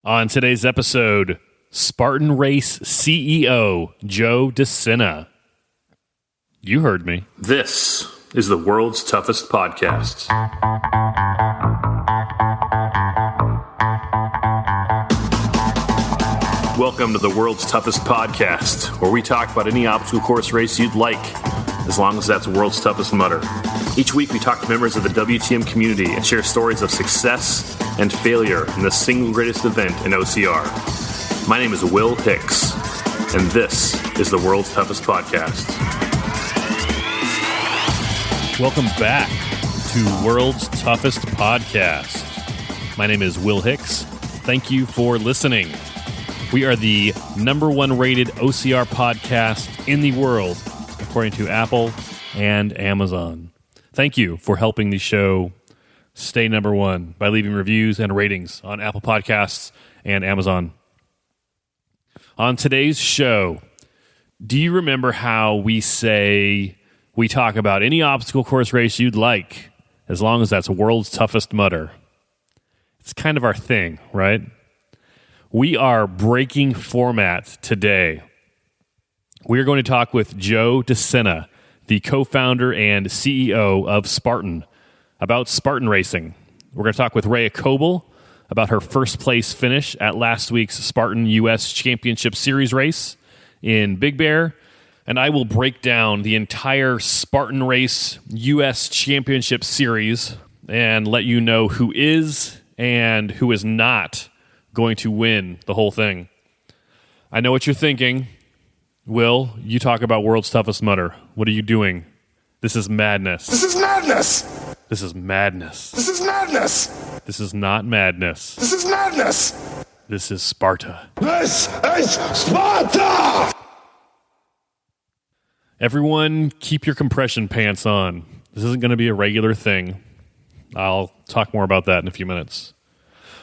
On today's episode, Spartan Race CEO Joe De Sena. You heard me. This is the world's toughest podcast. Welcome to the world's toughest podcast, where we talk about any obstacle course race you'd like, as long as that's world's toughest mudder. Each week we talk to members of the WTM community and share stories of success and failure in the single greatest event in OCR. My name is Will Hicks, and this is the world's toughest podcast. Welcome back to World's Toughest Podcast. My name is Will Hicks. Thank you for listening. We are the number one rated OCR podcast in the world, according to Apple and Amazon. Thank you for helping the show stay number one by leaving reviews and ratings on Apple Podcasts and Amazon. On today's show, do you remember how we talk about any obstacle course race you'd like, as long as that's world's toughest mudder? It's kind of our thing, right? We are breaking format today. We are going to talk with Joe De Sena, the co-founder and CEO of Spartan, about Spartan racing. We're going to talk with Rea Kolbl about her first place finish at last week's Spartan US Championship Series race in Big Bear, and I will break down the entire Spartan Race US Championship Series and let you know who is and who is not going to win the whole thing. I know what you're thinking. Will, you talk about world's toughest mudder. What are you doing? This is madness. This is madness. This is madness. This is madness. This is not madness. This is madness. This is Sparta. This is Sparta! Everyone, keep your compression pants on. This isn't going to be a regular thing. I'll talk more about that in a few minutes.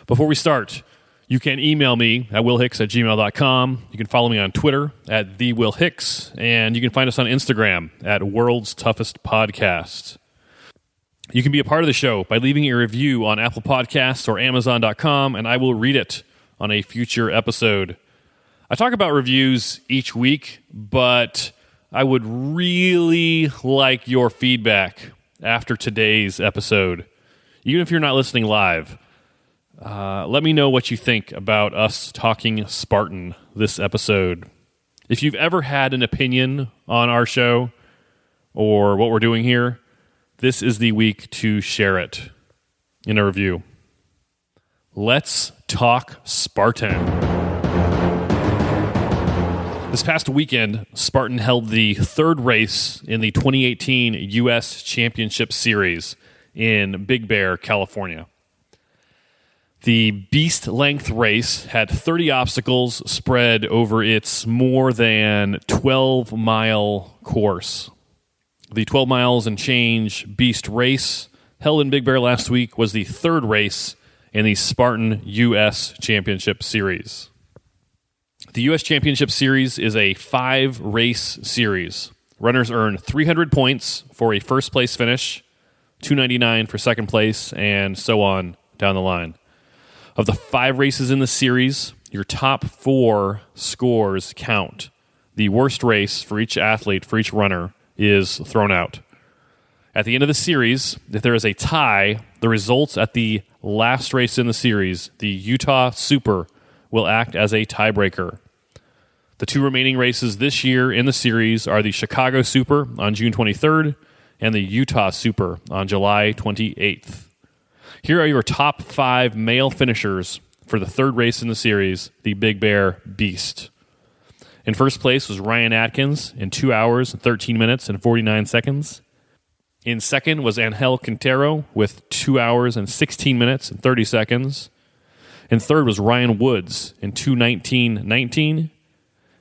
Before we start, you can email me at willhicks@gmail.com. You can follow me on Twitter at @TheWillHicks, and you can find us on Instagram at World's Toughest Podcast. You can be a part of the show by leaving a review on Apple Podcasts or Amazon.com, and I will read it on a future episode. I talk about reviews each week, but I would really like your feedback after today's episode. Even if you're not listening live, let me know what you think about us talking Spartan this episode. If you've ever had an opinion on our show or what we're doing here, this is the week to share it in a review. Let's talk Spartan. This past weekend, Spartan held the third race in the 2018 US Championship Series in Big Bear, California. The beast length race had 30 obstacles spread over its more than 12-mile course. The 12 miles and change beast race held in Big Bear last week was the third race in the Spartan US Championship Series. The US Championship Series is a 5-race series. Runners earn 300 points for a first place finish, $299 for second place, and so on down the line. Of the 5 races in the series, your top 4 scores count. The worst race for each athlete, for each runner, is thrown out. At the end of the series, if there is a tie, the results at the last race in the series, the Utah Super, will act as a tiebreaker. The 2 remaining races this year in the series are the Chicago Super on June 23rd and the Utah Super on July 28th. Here are your top 5 male finishers for the third race in the series, the Big Bear Beast. In first place was Ryan Atkins in 2 hours, 13 minutes, and 49 seconds. In second was Angel Quintero with 2 hours and 16 minutes and 30 seconds. In third was Ryan Woods in 2:19.19.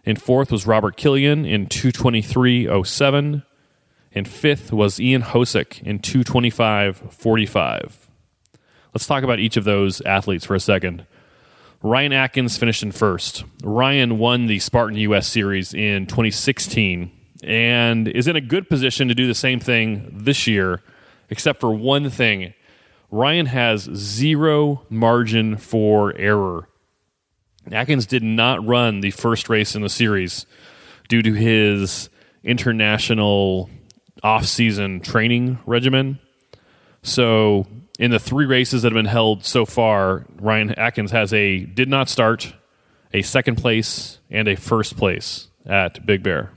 In fourth was Robert Killian in 2:23.07. And fifth was Ian Hosick in 2:25.45. Let's talk about each of those athletes for a second. Ryan Atkins finished in first. Ryan won the Spartan US Series in 2016 and is in a good position to do the same thing this year, except for one thing. Ryan has zero margin for error Atkins did not run the first race in the series due to his international off-season training regimen. So in the 3 races that have been held so far, Ryan Atkins has a did not start, a second place, and a first place at Big Bear.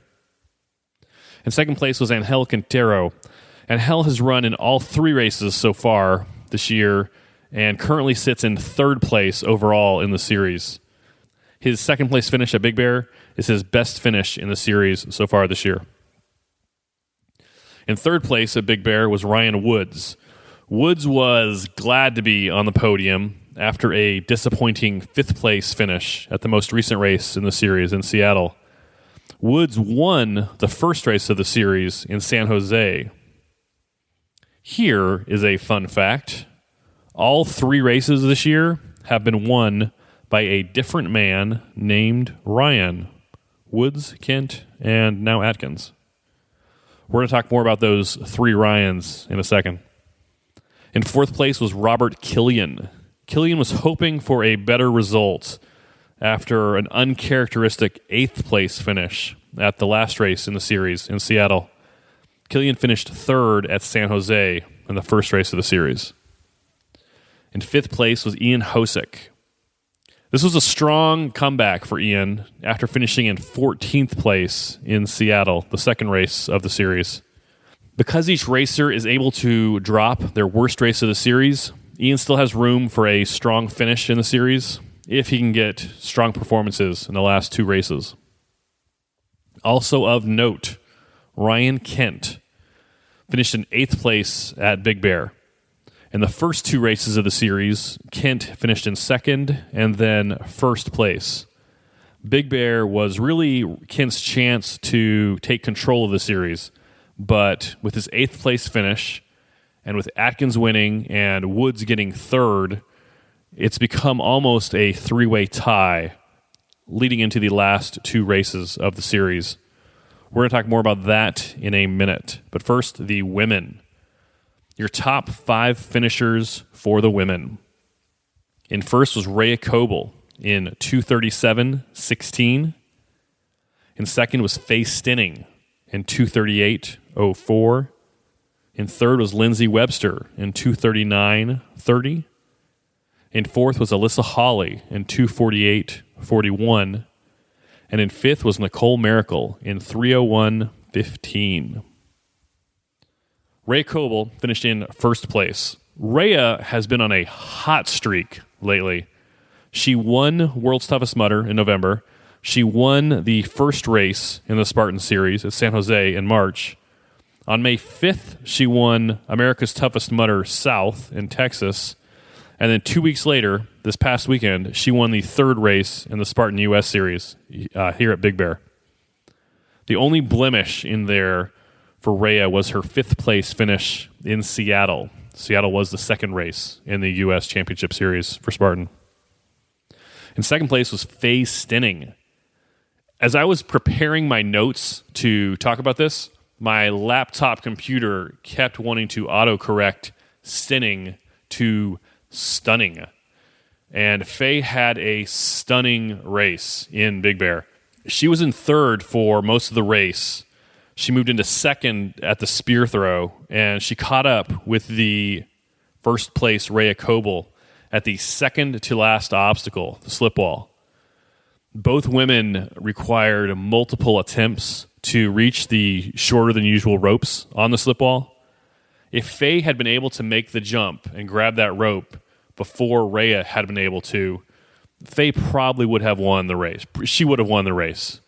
In second place was Angel Quintero. Angel has run in all 3 races so far this year and currently sits in third place overall in the series. His second place finish at Big Bear is his best finish in the series so far this year. In third place at Big Bear was Ryan Woods. Woods was glad to be on the podium after a disappointing 5th place finish at the most recent race in the series in Seattle. Woods won the first race of the series in San Jose. Here is a fun fact. All 3 races this year have been won by a different man named Ryan. Woods, Kent, and now Atkins. We're going to talk more about those 3 Ryans in a second. In 4th place was Robert Killian. Killian was hoping for a better result after an uncharacteristic 8th place finish at the last race in the series in Seattle. Killian finished 3rd at San Jose in the first race of the series. In 5th place was Ian Hosick. This was a strong comeback for Ian after finishing in 14th place in Seattle, the second race of the series. Because each racer is able to drop their worst race of the series, Ian still has room for a strong finish in the series if he can get strong performances in the last 2 races. Also of note, Ryan Kent finished in 8th place at Big Bear. In the first 2 races of the series, Kent finished in 2nd and then 1st place. Big Bear was really Kent's chance to take control of the series, but with his 8th place finish and with Atkins winning and Woods getting 3rd, it's become almost a 3-way tie leading into the last 2 races of the series. We're going to talk more about that in a minute. But first, the women. Your top 5 finishers for the women. In first was Rea Kolbl in 2:37.16. In second was Faye Stinning in 2:38.04. In third was Lindsay Webster in 2:39.30. In fourth was Alyssa Hawley in 2:48.41. And in fifth was Nicole Miracle in 3:01.15. Rea Kolbl finished in first place. Rea has been on a hot streak lately. She won World's Toughest Mudder in November. She won the first race in the Spartan Series at San Jose in March. On May 5th, she won America's Toughest Mudder South in Texas. And then 2 weeks later, this past weekend, she won the third race in the Spartan US Series here at Big Bear. The only blemish in there for Rea was her 5th place finish in Seattle. Seattle was the second race in the US Championship Series for Spartan. In second place was Faye Stinning. As I was preparing my notes to talk about this, my laptop computer kept wanting to autocorrect Stinning to stunning. And Faye had a stunning race in Big Bear. She was in third for most of the race. She moved into second at the spear throw, and she caught up with the first place Rea Kolbl at the second to last obstacle, the slip wall. Both women required multiple attempts to reach the shorter than usual ropes on the slip wall. If Faye had been able to make the jump and grab that rope before Rea had been able to, Faye probably would have won the race. She would have won the race.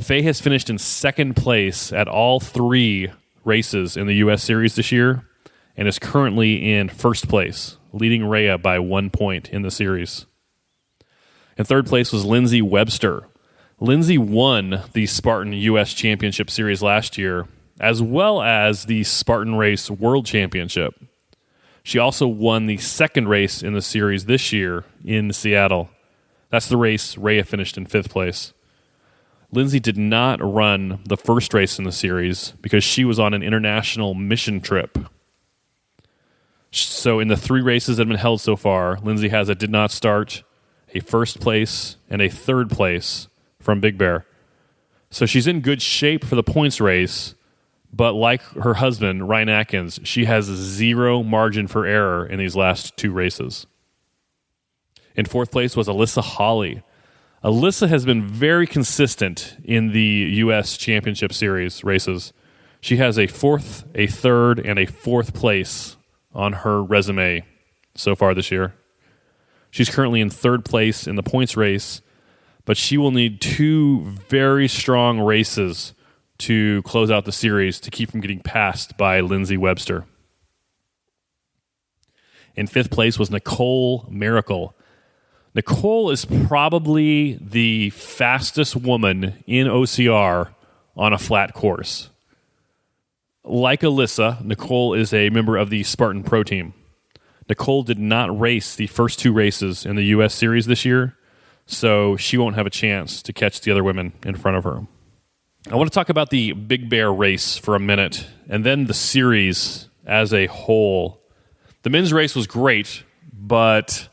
Faye has finished in second place at all 3 races in the U.S. Series this year and is currently in first place, leading Rea by 1 point in the series. In third place was Lindsay Webster. Lindsay won the Spartan US Championship Series last year, as well as the Spartan Race World Championship. She also won the second race in the series this year in Seattle. That's the race Rea finished in 5th place. Lindsay did not run the first race in the series because she was on an international mission trip. So in the 3 races that have been held so far, Lindsay has a did not start, a first place, and a third place from Big Bear. So she's in good shape for the points race, but like her husband, Ryan Atkins, she has zero margin for error in these last two races. In fourth place was Alyssa Hawley. Alyssa has been very consistent in the US Championship Series races. She has a fourth, a third, and a fourth place on her resume so far this year. She's currently in third place in the points race, but she will need two very strong races to close out the series to keep from getting passed by Lindsey Webster. In fifth place was Nicole Miracle. Nicole is probably the fastest woman in OCR on a flat course. Like Alyssa, Nicole is a member of the Spartan Pro team. Nicole did not race the first two races in the U.S. Series this year, so she won't have a chance to catch the other women in front of her. I want to talk about the Big Bear race for a minute, and then the series as a whole. The men's race was great, but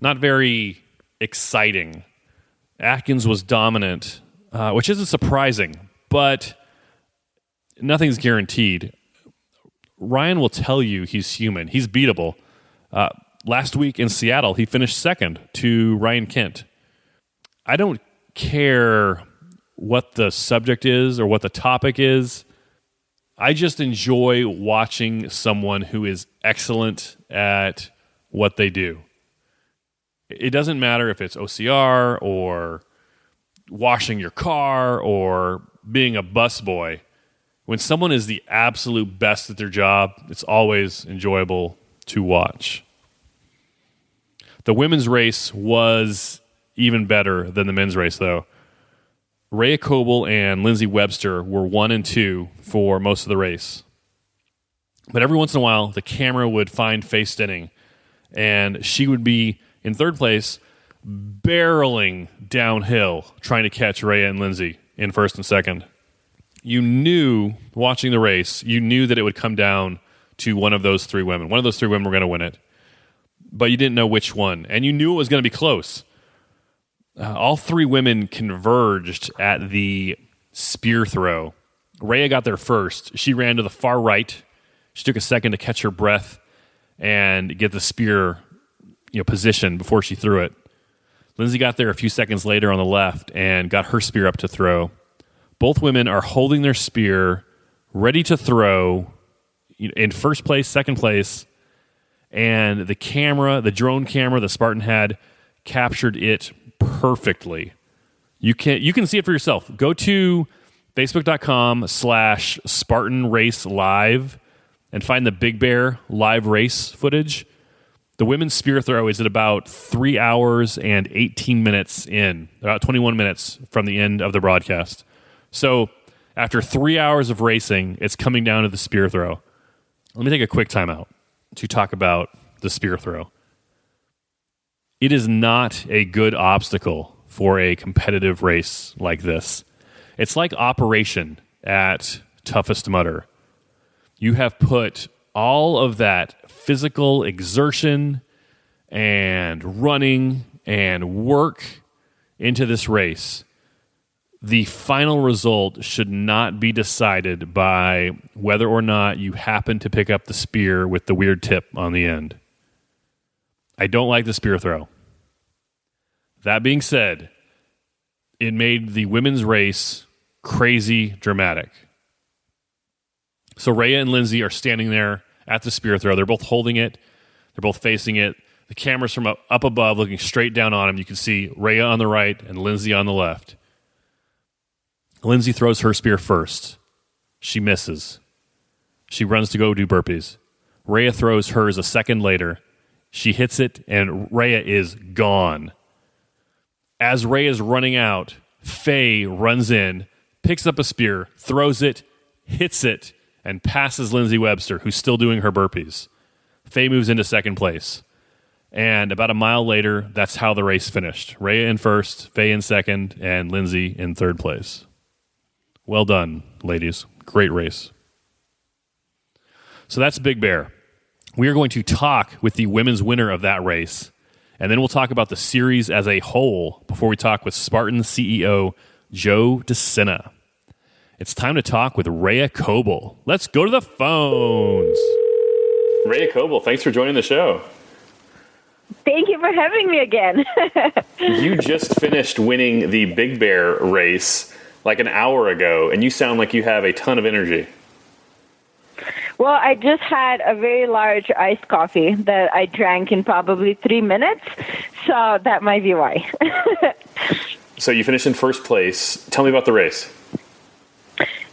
not very exciting. Atkins was dominant, which isn't surprising, but nothing's guaranteed. Ryan will tell you he's human. He's beatable. Last week in Seattle, he finished second to Ryan Kent. I don't care what the subject is or what the topic is. I just enjoy watching someone who is excellent at what they do. It doesn't matter if it's OCR or washing your car or being a busboy. When someone is the absolute best at their job, it's always enjoyable to watch. The women's race was even better than the men's race, though. Rea Kolbl and Lindsey Webster were 1 and 2 for most of the race. But every once in a while, the camera would find Faye Stenning, and she would be in third place, barreling downhill, trying to catch Rea and Lindsey in first and second. You knew, watching the race, you knew that it would come down to one of those three women. One of those three women were going to win it. But you didn't know which one. And you knew it was going to be close. All three women converged at the spear throw. Rea got there first. She ran to the far right. She took a second to catch her breath and get the spear position before she threw it. Lindsey got there a few seconds later on the left and got her spear up to throw. Both women are holding their spear, ready to throw in first place, second place, and the drone camera the Spartan had captured it perfectly. You can see it for yourself. Go to facebook.com/Spartan Race Live and find the Big Bear live race footage. The women's spear throw is at about 3 hours and 18 minutes in, about 21 minutes from the end of the broadcast. So after 3 hours of racing, it's coming down to the spear throw. Let me take a quick timeout to talk about the spear throw. It is not a good obstacle for a competitive race like this. It's like operation at Toughest Mudder. You have put all of that physical exertion and running and work into this race. The final result should not be decided by whether or not you happen to pick up the spear with the weird tip on the end. I don't like the spear throw. That being said, it made the women's race crazy dramatic. So Rea and Lindsey are standing there at the spear throw. They're both holding it. They're both facing it. The camera's from up above looking straight down on them. You can see Rea on the right and Lindsey on the left. Lindsey throws her spear first. She misses. She runs to go do burpees. Rea throws hers a second later. She hits it, and Rea is gone. As Rea is running out, Faye runs in, picks up a spear, throws it, hits it, and passes Lindsey Webster, who's still doing her burpees. Faye moves into second place. And about a mile later, that's how the race finished. Rea in first, Faye in second, and Lindsey in third place. Well done, ladies. Great race. So that's Big Bear. We are going to talk with the women's winner of that race And then we'll talk about the series as a whole before we talk with Spartan CEO Joe De Sena. It's time to talk with Rea Kolbl. Let's go to the phones. Rea Kolbl, thanks for joining the show. Thank you for having me again. You just finished winning the Big Bear race like an hour ago, and you sound like you have a ton of energy. Well, I just had a very large iced coffee that I drank in probably 3 minutes, so that might be why. So you finished in first place. Tell me about the race.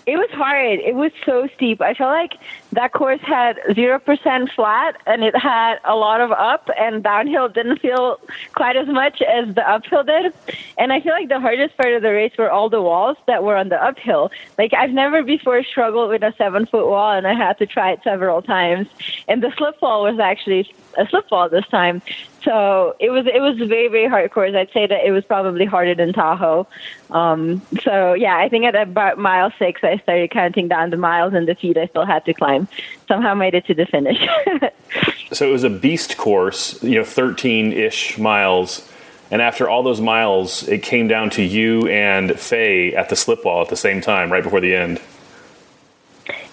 It was hard. It was so steep. I felt like that course had 0% flat, and it had a lot of up, and downhill didn't feel quite as much as the uphill did. And I feel like the hardest part of the race were all the walls that were on the uphill. Like, I've never before struggled with a 7-foot wall, and I had to try it several times. And the slip wall was actually a slip wall this time. So it was a very, very hard course. I'd say that it was probably harder than Tahoe. So yeah, I think at about mile 6, I started counting down the miles and the feet I still had to climb. Somehow made it to the finish. So it was a beast course, 13-ish miles. And after all those miles, it came down to you and Faye at the slip wall at the same time, right before the end.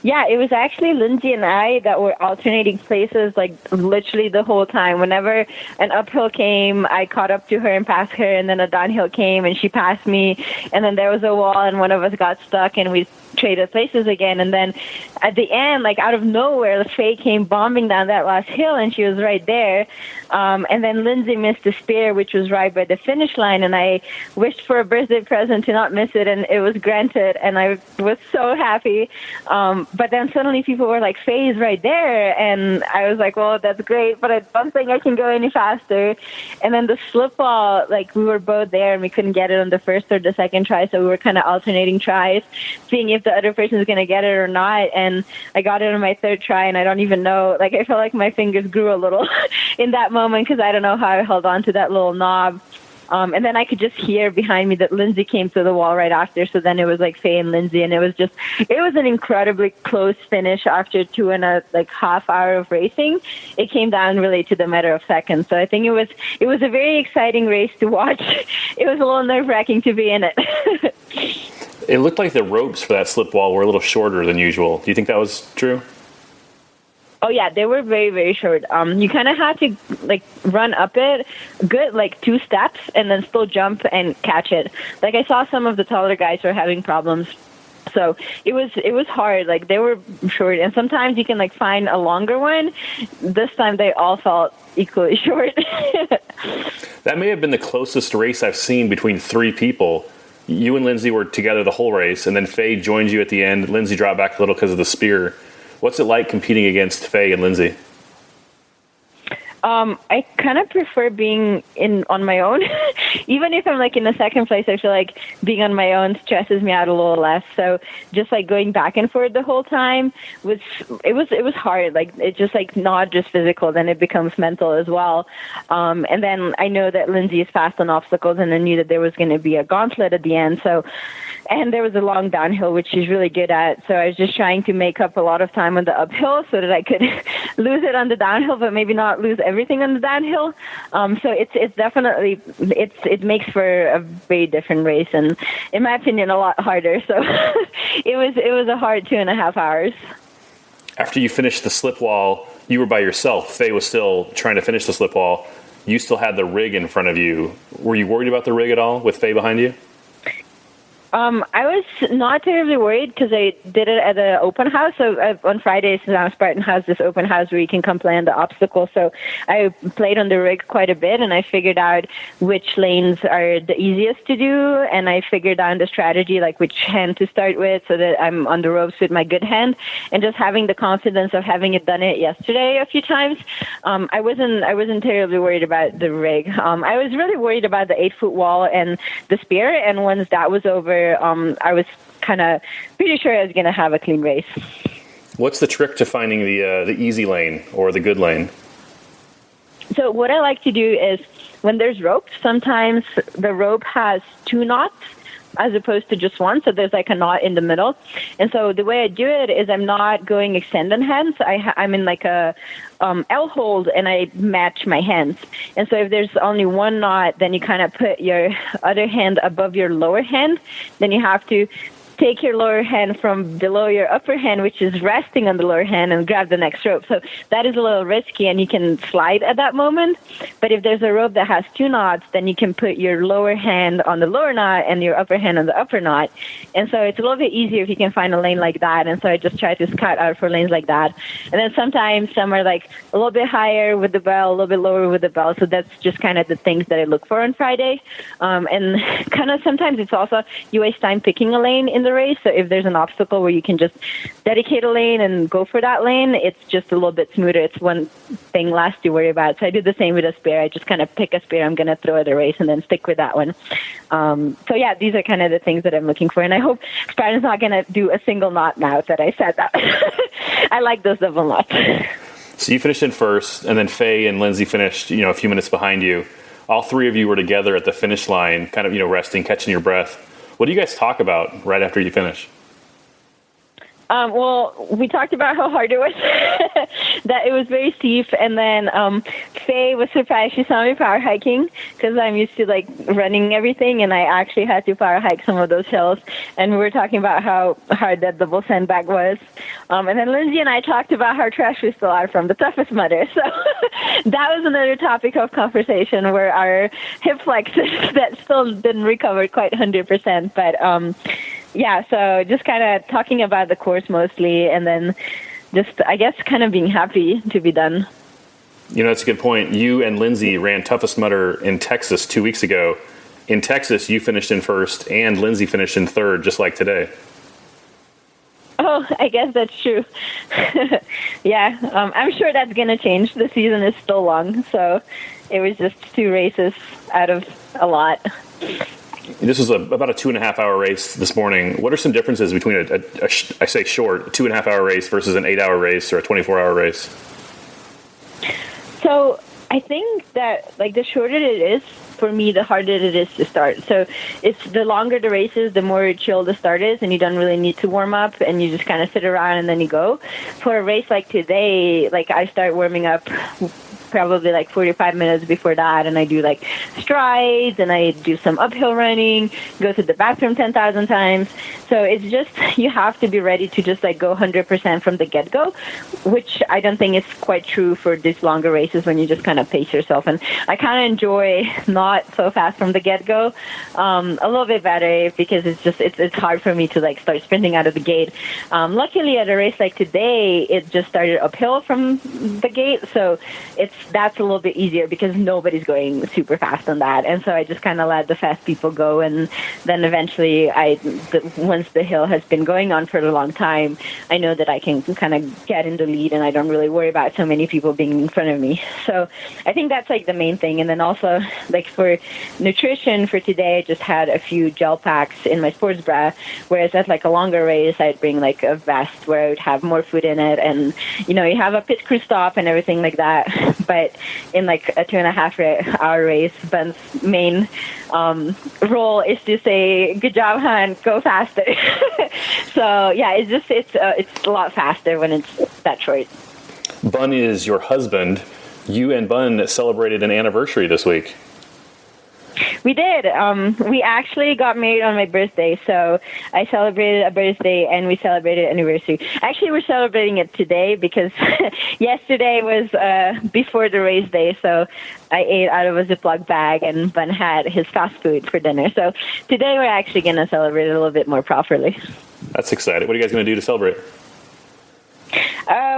Yeah, it was actually Lindsay and I that were alternating places like literally the whole time. Whenever an uphill came, I caught up to her and passed her, and then a downhill came and she passed me, and then there was a wall and one of us got stuck and we traded places again. And then at the end, like out of nowhere, Faye came bombing down that last hill and she was right there. And then Lindsay missed the spear, which was right by the finish line, and I wished for a birthday present to not miss it, and it was granted, and I was so happy. But then suddenly people were like, Faye's right there, and I was like, well, that's great, but I don't think I can go any faster. And then the slip wall, like we were both there, and we couldn't get it on the first or the second try, so we were kind of alternating tries, seeing if the other person is going to get it or not, and I got it on my third try, and I don't even know, like I felt like my fingers grew a little in that moment, because I don't know how I held on to that little knob. And then I could just hear behind me that Lindsay came to the wall right after. So then it was like Faye and Lindsay, and it was an incredibly close finish after 2.5 hours of racing. It came down really to the matter of seconds. So I think it was a very exciting race to watch. It was a little nerve-wracking to be in it. It looked like the ropes for that slip wall were a little shorter than usual. Do you think that was true? Oh, yeah, they were very, very short. You kind of had to, run up it good, 2 steps, and then still jump and catch it. Like, I saw some of the taller guys were having problems. So it was hard. Like, they were short. And sometimes you can, find a longer one. This time they all felt equally short. That may have been the closest race I've seen between 3 people. You and Lindsay were together the whole race, and then Faye joined you at the end. Lindsay dropped back a little because of the spear. What's it like competing against Faye and Lindsay? I kind of prefer being on my own. Even if I'm in the second place, I feel like being on my own stresses me out a little less. So just going back and forth the whole time was hard. It's just not just physical, then it becomes mental as well. And then I know that Lindsay is fast on obstacles, and I knew that there was going to be a gauntlet at the end. And there was a long downhill, which she's really good at. So I was just trying to make up a lot of time on the uphill so that I could lose it on the downhill, but maybe not lose everything on the downhill. So it's definitely, it makes for a very different race, and in my opinion, a lot harder. So it was a hard 2.5 hours. After you finished the slip wall, you were by yourself. Faye was still trying to finish the slip wall. You still had the rig in front of you. Were you worried about the rig at all with Faye behind you? I was not terribly worried because I did it at an open house. So on Fridays, Spartan has this open house where you can come play on the obstacle. So I played on the rig quite a bit, and I figured out which lanes are the easiest to do, and I figured out the strategy, which hand to start with, so that I'm on the ropes with my good hand, and just having the confidence of having done it yesterday a few times. I wasn't terribly worried about the rig. I was really worried about the 8-foot wall and the spear, and once that was over, I was kind of pretty sure I was going to have a clean race. What's the trick to finding the easy lane or the good lane? So what I like to do is when there's ropes, sometimes the rope has 2 knots as opposed to just one. So there's like a knot in the middle. And so the way I do it is I'm not going extended hands. I'm in like a L hold, and I match my hands. And so if there's only one knot, then you kind of put your other hand above your lower hand. Then you have to take your lower hand from below your upper hand, which is resting on the lower hand, and grab the next rope. So that is a little risky, and you can slide at that moment. But if there's a rope that has two knots, then you can put your lower hand on the lower knot and your upper hand on the upper knot. And so it's a little bit easier if you can find a lane like that. And so I just try to scout out for lanes like that. And then sometimes some are like a little bit higher with the bell, a little bit lower with the bell. So that's just kind of the things that I look for on Friday. And kind of sometimes it's also you waste time picking a lane in the race. So if there's an obstacle where you can just dedicate a lane and go for that lane, it's just a little bit smoother. It's one thing less to worry about. So I do the same with a spear. I just kind of pick a spear I'm going to throw at a race and then stick with that one. So yeah, these are kind of the things that I'm looking for. And I hope Spartan's not going to do a single knot now that I said that. I like those double knots. So you finished in first, and then Faye and Lindsay finished, a few minutes behind you. All three of you were together at the finish line, kind of, resting, catching your breath. What do you guys talk about right after you finish? Well, we talked about how hard it was, that it was very steep. And then Faye was surprised. She saw me power hiking because I'm used to like running everything. And I actually had to power hike some of those hills. And we were talking about how hard that double sandbag was. And then Lindsay and I talked about how trash we still are from the toughest mudder. So that was another topic of conversation, where our hip flexors that still didn't recover quite 100%. But yeah, so just kind of talking about the course mostly, and then just, I guess, kind of being happy to be done. That's a good point. You and Lindsay ran Toughest Mudder in Texas 2 weeks ago. In Texas, you finished in first, and Lindsay finished in third, just like today. Oh, I guess that's true. Yeah, I'm sure that's going to change. The season is still long, so it was just 2 races out of a lot. This was about a 2.5-hour race this morning. What are some differences between I say short, 2.5-hour race versus an 8-hour race or a 24-hour race? So I think that like the shorter it is, for me, the harder it is to start. So it's the longer the race is, the more chill the start is, and you don't really need to warm up, and you just kind of sit around and then you go. For a race like today, like I start warming up probably like 45 minutes before that, and I do like strides, and I do some uphill running, go to the bathroom 10,000 times. So it's just, you have to be ready to just like go 100% from the get-go, which I don't think is quite true for these longer races when you just kind of pace yourself. And I kind of enjoy not so fast from the get-go, a little bit better, because it's hard for me to like start sprinting out of the gate. Luckily at a race like today, it just started uphill from the gate, so that's a little bit easier because nobody's going super fast on that. And so I just kind of let the fast people go. And then eventually once the hill has been going on for a long time, I know that I can kind of get in the lead, and I don't really worry about so many people being in front of me. So I think that's like the main thing. And then also like for nutrition for today, I just had a few gel packs in my sports bra, whereas at like a longer race, I'd bring like a vest where I would have more food in it. And, you have a pit crew stop and everything like that. But in like a 2.5-hour race, Bun's main role is to say, "Good job, hon, go faster." So yeah, it's a lot faster when it's that short. Bun is your husband. You and Bun celebrated an anniversary this week. We did. We actually got married on my birthday, so I celebrated a birthday and we celebrated anniversary. Actually, we're celebrating it today because yesterday was before the race day, so I ate out of a Ziploc bag and Bun had his fast food for dinner. So today we're actually going to celebrate it a little bit more properly. That's exciting. What are you guys going to do to celebrate?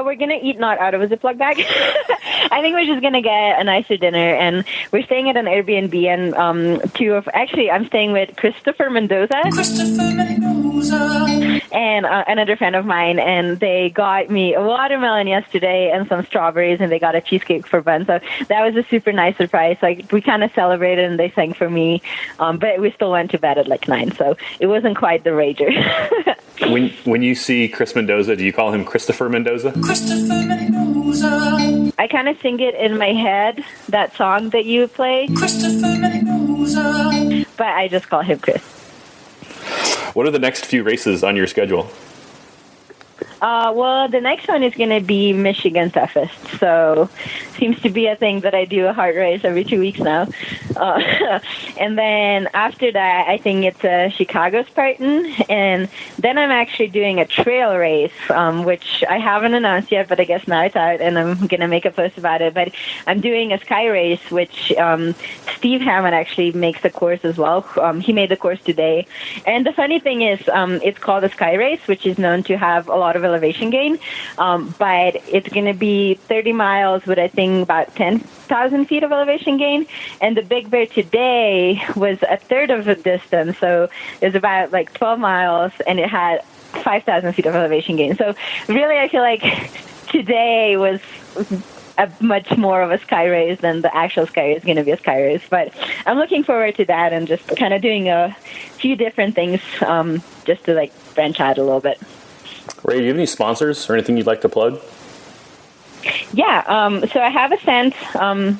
We're going to eat not out of a Ziploc bag. I think we're just going to get a nicer dinner, and we're staying at an Airbnb, and I'm staying with Christopher Mendoza. And another friend of mine, and they got me a watermelon yesterday and some strawberries, and they got a cheesecake for Bun. So that was a super nice surprise. Like, we kind of celebrated, and they sang for me, but we still went to bed at like 9, so it wasn't quite the rager. When you see Chris Mendoza, do you call him Christopher Mendoza? Christopher Mendoza. I kind of sing it in my head, that song that you play. Christopher Mendoza. But I just call him Chris. What are the next few races on your schedule? Well, the next one is going to be Michigan toughest. So seems to be a thing that I do a hard race every 2 weeks now. And then after that, I think it's a Chicago Spartan. And then I'm actually doing a trail race, which I haven't announced yet, but I guess now it's out and I'm going to make a post about it. But I'm doing a sky race, which Steve Hammond actually makes the course as well. He made the course today. And the funny thing is, it's called a sky race, which is known to have a lot of elevation gain, but it's going to be 30 miles with, I think, about 10,000 feet of elevation gain. And the Big Bear today was a third of the distance, so it was about like 12 miles, and it had 5,000 feet of elevation gain. So really, I feel like today was a much more of a sky race than the actual sky race is going to be a sky race. But I'm looking forward to that and just kind of doing a few different things just to like branch out a little bit. Ray, do you have any sponsors or anything you'd like to plug? Yeah, so I have a scent.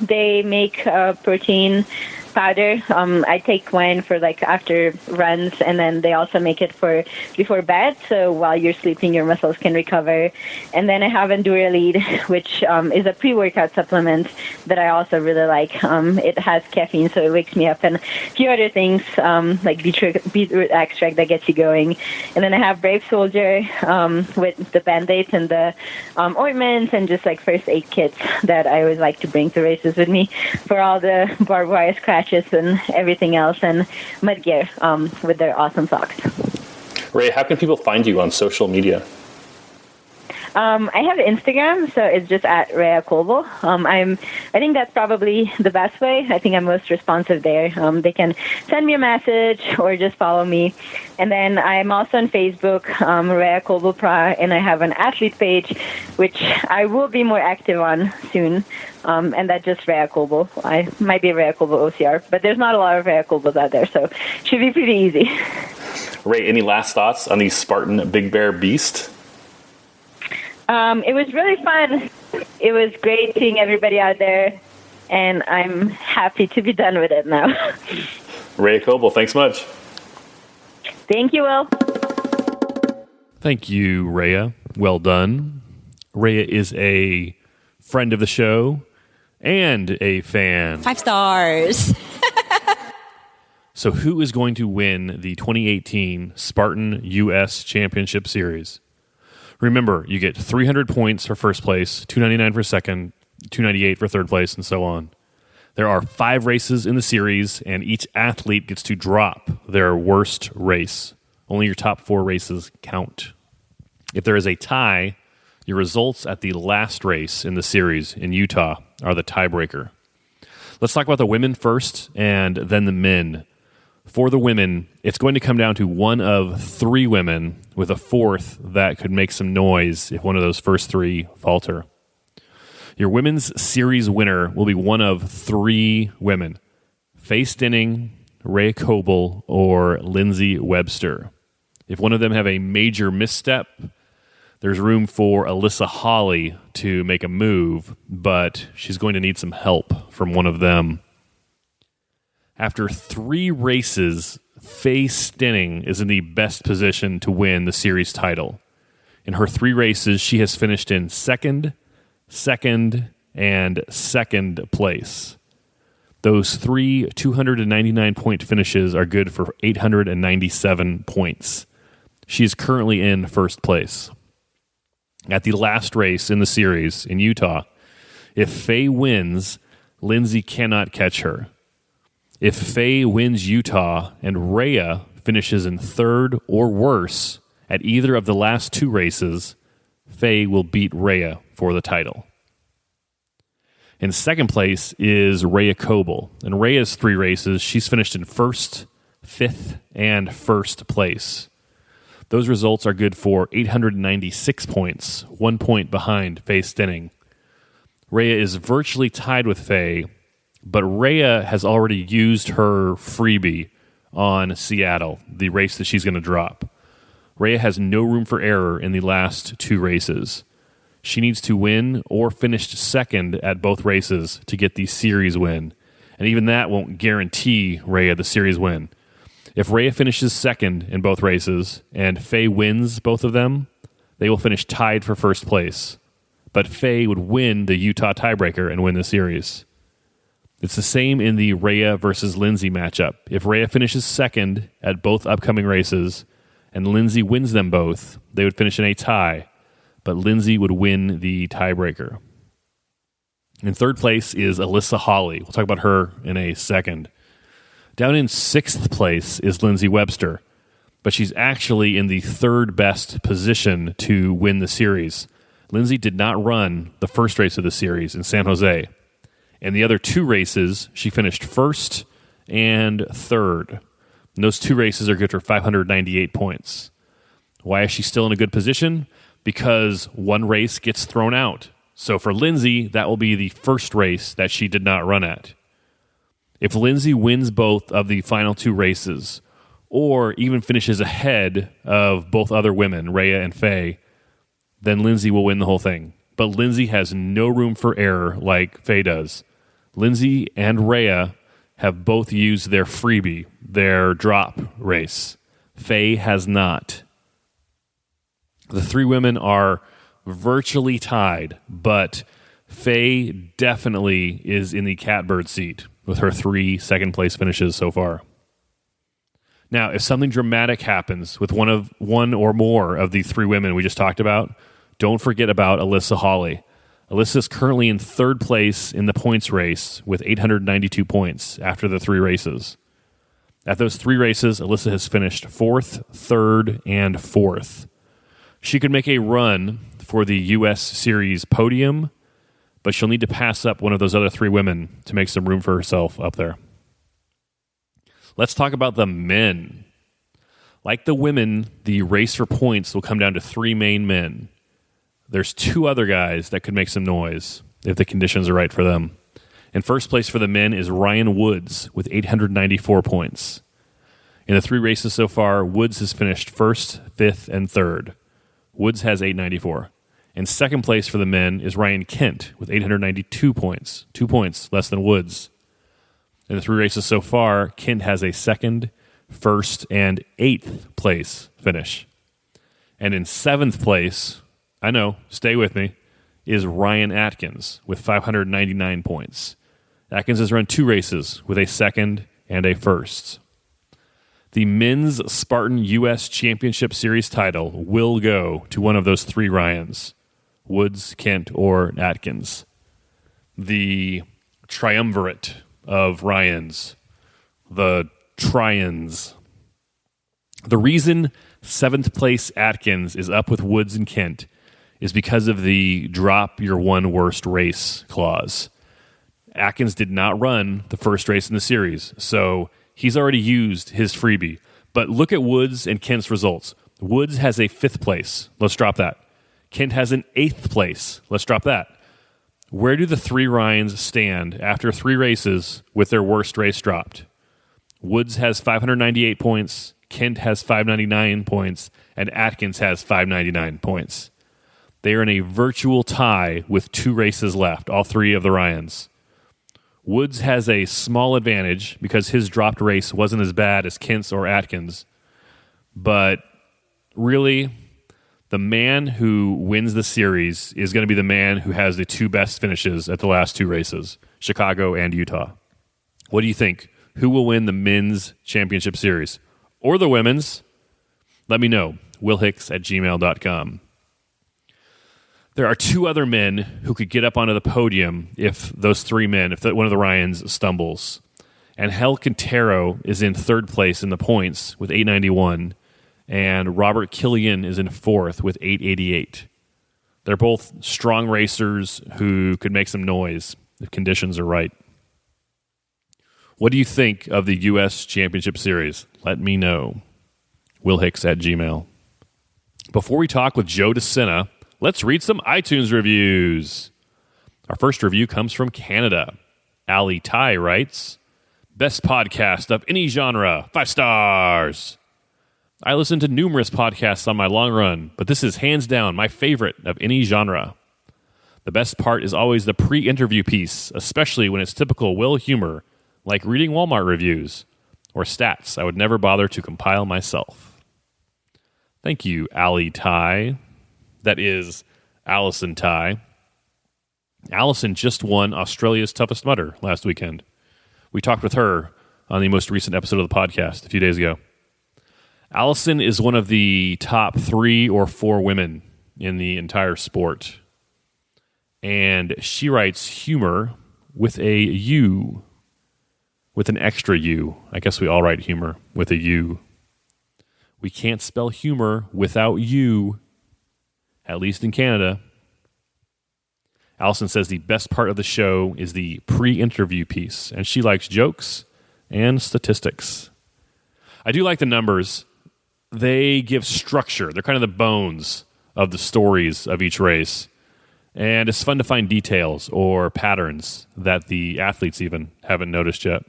They make protein powder. I take mine for like after runs, and then they also make it for before bed, so while you're sleeping your muscles can recover. And then I have Enduralead, which is a pre-workout supplement that I also really like. It has caffeine, so it wakes me up, and a few other things like beetroot extract that gets you going. And then I have Brave Soldier with the Band-Aids and the ointments and just like first aid kits that I always like to bring to races with me for all the barbed wire scratches and everything else, and mud gear with their awesome socks. Ray, how can people find you on social media? I have Instagram, so it's just at Rea Kolbl. I think that's probably the best way. I think I'm most responsive there. They can send me a message or just follow me. And then I'm also on Facebook, Rea Kolbl Pro, and I have an athlete page, which I will be more active on soon. And that's just Rea Kolbl. I might be Rea Kolbl OCR, but there's not a lot of Rea Kolbls out there, so it should be pretty easy. Ray, any last thoughts on the Spartan Big Bear Beast? It was really fun. It was great seeing everybody out there, and I'm happy to be done with it now. Rea Kolbl, thanks much. Thank you, Will. Thank you, Rea. Well done. Rea is a friend of the show and a fan. 5 stars. So who is going to win the 2018 Spartan US Championship Series? Remember, you get 300 points for first place, 299 for second, 298 for third place, and so on. There are 5 races in the series, and each athlete gets to drop their worst race. Only your top 4 races count. If there is a tie, your results at the last race in the series in Utah are the tiebreaker. Let's talk about the women first, and then the men. For the women, it's going to come down to one of 3 women with a 4th that could make some noise if one of those first 3 falter. Your women's series winner will be one of 3 women: Faye Stenning, Rea Kolbl, or Lindsay Webster. If one of them have a major misstep, there's room for Alyssa Hawley to make a move, but she's going to need some help from one of them. After 3 races, Faye Stenning is in the best position to win the series title. In her 3 races, she has finished in second, and second place. Those 3 299-point finishes are good for 897 points. She is currently in first place. At the last race in the series in Utah, if Faye wins, Lindsay cannot catch her. If Faye wins Utah and Rea finishes in third or worse at either of the last 2 races, Faye will beat Rea for the title. In second place is Rea Kolbl. In Rea's 3 races, she's finished in first, 5th, and first place. Those results are good for 896 points, 1 point behind Faye Stenning. Rea is virtually tied with Faye, but Rea has already used her freebie on Seattle, the race that she's going to drop. Rea has no room for error in the last 2 races. She needs to win or finish second at both races to get the series win. And even that won't guarantee Rea the series win. If Rea finishes second in both races and Faye wins both of them, they will finish tied for first place. But Faye would win the Utah tiebreaker and win the series. It's the same in the Rea versus Lindsay matchup. If Rea finishes second at both upcoming races and Lindsay wins them both, they would finish in a tie, but Lindsay would win the tiebreaker. In third place is Alyssa Hawley. We'll talk about her in a second. Down in sixth place is Lindsay Webster, but she's actually in the third best position to win the series. Lindsay did not run the first race of the series in San Jose. In the other two races, she finished first and third. And those two races are good for 598 points. Why is she still in a good position? Because one race gets thrown out. So for Lindsay, that will be the first race that she did not run at. If Lindsay wins both of the final two races, or even finishes ahead of both other women, Rea and Faye, then Lindsay will win the whole thing. But Lindsay has no room for error like Faye does. Lindsay and Rea have both used their freebie, their drop race. Faye has not. The three women are virtually tied, but Faye definitely is in the catbird seat with her 3 second-place finishes so far. Now, if something dramatic happens with one or more of the three women we just talked about, don't forget about Alyssa Hawley. Alyssa is currently in third place in the points race with 892 points after the 3 races. At those 3 races, Alyssa has finished 4th, 3rd, and 4th. She could make a run for the U.S. Series podium, but she'll need to pass up one of those other 3 women to make some room for herself up there. Let's talk about the men. Like the women, the race for points will come down to 3 main men. There's 2 other guys that could make some noise if the conditions are right for them. In first place for the men is Ryan Woods with 894 points. In the 3 races so far, Woods has finished 1st, 5th, and 3rd. Woods has 894. In second place for the men is Ryan Kent with 892 points, 2 points less than Woods. In the 3 races so far, Kent has a 2nd, 1st, and 8th place finish. And in 7th place, I know, stay with me, is Ryan Atkins with 599 points. Atkins has run 2 races with a 2nd and a 1st. The men's Spartan US Championship Series title will go to one of those 3 Ryans, Woods, Kent, or Atkins. The triumvirate of Ryans, the Trians. The reason 7th place Atkins is up with Woods and Kent is because of the drop your one worst race clause. Atkins did not run the first race in the series, so he's already used his freebie. But look at Woods and Kent's results. Woods has a 5th place. Let's drop that. Kent has an 8th place. Let's drop that. Where do the 3 Ryans stand after 3 races with their worst race dropped? Woods has 598 points, Kent has 599 points, and Atkins has 599 points. They are in a virtual tie with 2 races left, all 3 of the Ryans. Woods has a small advantage because his dropped race wasn't as bad as Kent's or Atkins. But really, the man who wins the series is going to be the man who has the 2 best finishes at the last 2 races, Chicago and Utah. What do you think? Who will win the men's championship series? Or the women's? Let me know. willhicks@gmail.com. There are 2 other men who could get up onto the podium if those 3 men, if one of the Ryans stumbles. And Hel Quintero is in 3rd place in the points with 891, and Robert Killian is in 4th with 888. They're both strong racers who could make some noise if conditions are right. What do you think of the U.S. Championship Series? Let me know. willhicks@gmail. Before we talk with Joe De Sena, let's read some iTunes reviews. Our first review comes from Canada. Ali Tai writes, "Best podcast of any genre, 5 stars. I listen to numerous podcasts on my long run, but this is hands down my favorite of any genre. The best part is always the pre-interview piece, especially when it's typical Will humor, like reading Walmart reviews. or stats I would never bother to compile myself. Thank you, Allie Ty. That is Allison Ty. Allison just won Australia's Toughest Mudder last weekend. We talked with her on the most recent episode of the podcast a few days ago. Allison is one of the top 3 or 4 women in the entire sport. And she writes humor with a U, with an extra U. I guess we all write humor with a U. We can't spell humor without U, at least in Canada. Allison says the best part of the show is the pre-interview piece, and she likes jokes and statistics. I do like the numbers. They give structure. They're kind of the bones of the stories of each race. And it's fun to find details or patterns that the athletes even haven't noticed yet.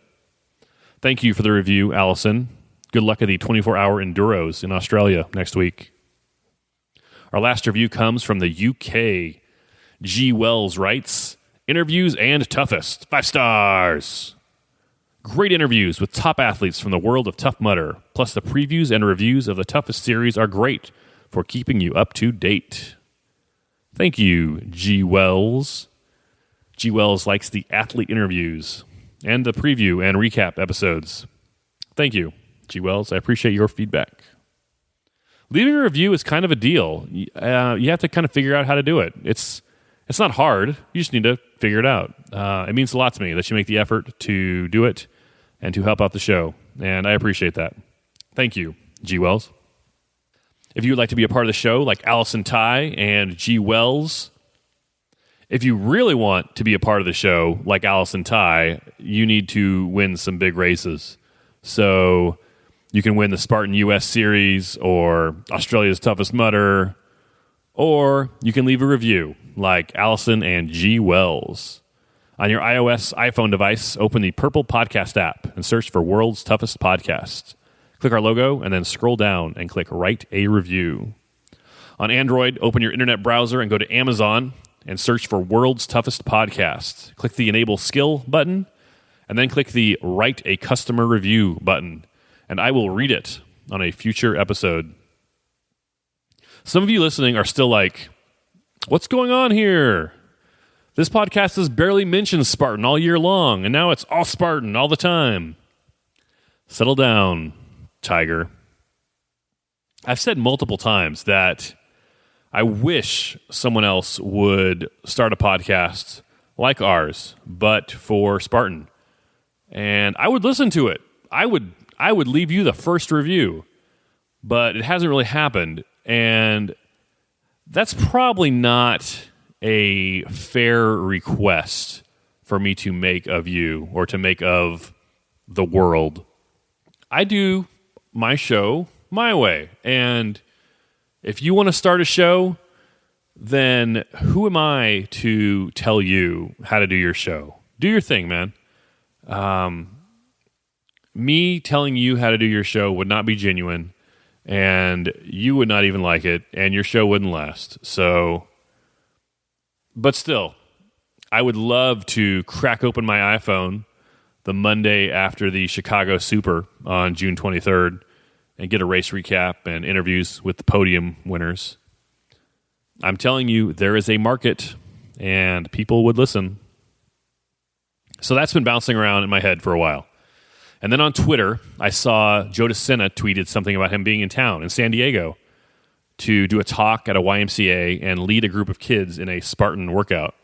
Thank you for the review, Allison. Good luck at the 24-hour Enduros in Australia next week. Our last review comes from the UK. G. Wells writes, interviews and toughest. 5 stars. Great interviews with top athletes from the world of Tough Mudder. Plus the previews and reviews of the toughest series are great for keeping you up to date. Thank you, G. Wells. G. Wells likes the athlete interviews and the preview and recap episodes. Thank you, G. Wells. I appreciate your feedback. Leaving a review is kind of a deal. You have to kind of figure out how to do it. It's not hard. You just need to figure it out. It means a lot to me that you make the effort to do it and to help out the show, and I appreciate that. Thank you, G. Wells. If you would like to be a part of the show, like Allison Ty and G. Wells, if you really want to be a part of the show, like Allison Ty, you need to win some big races. So you can win the Spartan US Series or Australia's Toughest Mudder, or you can leave a review like Allison and G. Wells. On your iOS iPhone device, open the Purple Podcast app and search for World's Toughest Podcast. Click our logo and then scroll down and click Write a Review. On Android, open your internet browser and go to Amazon and search for World's Toughest Podcast. Click the Enable Skill button and then click the Write a Customer Review button, and I will read it on a future episode. Some of you listening are still like, what's going on here? This podcast has barely mentioned Spartan all year long, and now it's all Spartan all the time. Settle down, Tiger. I've said multiple times that I wish someone else would start a podcast like ours, but for Spartan. And I would listen to it. I would leave you the first review, but it hasn't really happened. And that's probably not a fair request for me to make of you or to make of the world. I do my show my way. And if you want to start a show, then who am I to tell you how to do your show? Do your thing, man. Me telling you how to do your show would not be genuine, and you would not even like it, and your show wouldn't last. So, but still, I would love to crack open my iPhone the Monday after the Chicago Super on June 23rd and get a race recap and interviews with the podium winners. I'm telling you, there is a market, and people would listen. So that's been bouncing around in my head for a while. And then on Twitter, I saw Joe De Sena tweeted something about him being in town in San Diego to do a talk at a YMCA and lead a group of kids in a Spartan workout.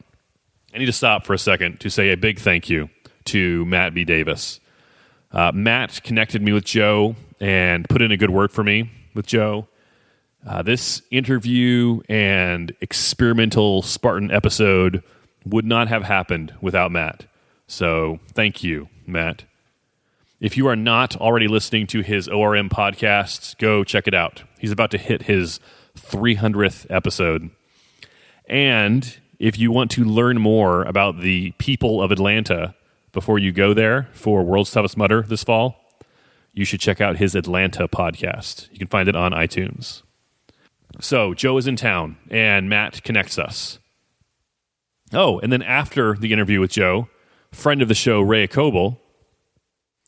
I need to stop for a second to say a big thank you to Matt B. Davis. Matt connected me with Joe and put in a good word for me with Joe. This interview and experimental Spartan episode would not have happened without Matt. So thank you, Matt. If you are not already listening to his ORM podcast, go check it out. He's about to hit his 300th episode. And if you want to learn more about the people of Atlanta before you go there for World's Toughest Mudder this fall, you should check out his Atlanta podcast. You can find it on iTunes. So Joe is in town, and Matt connects us. Oh, and then after the interview with Joe, friend of the show, Rea Kolbl,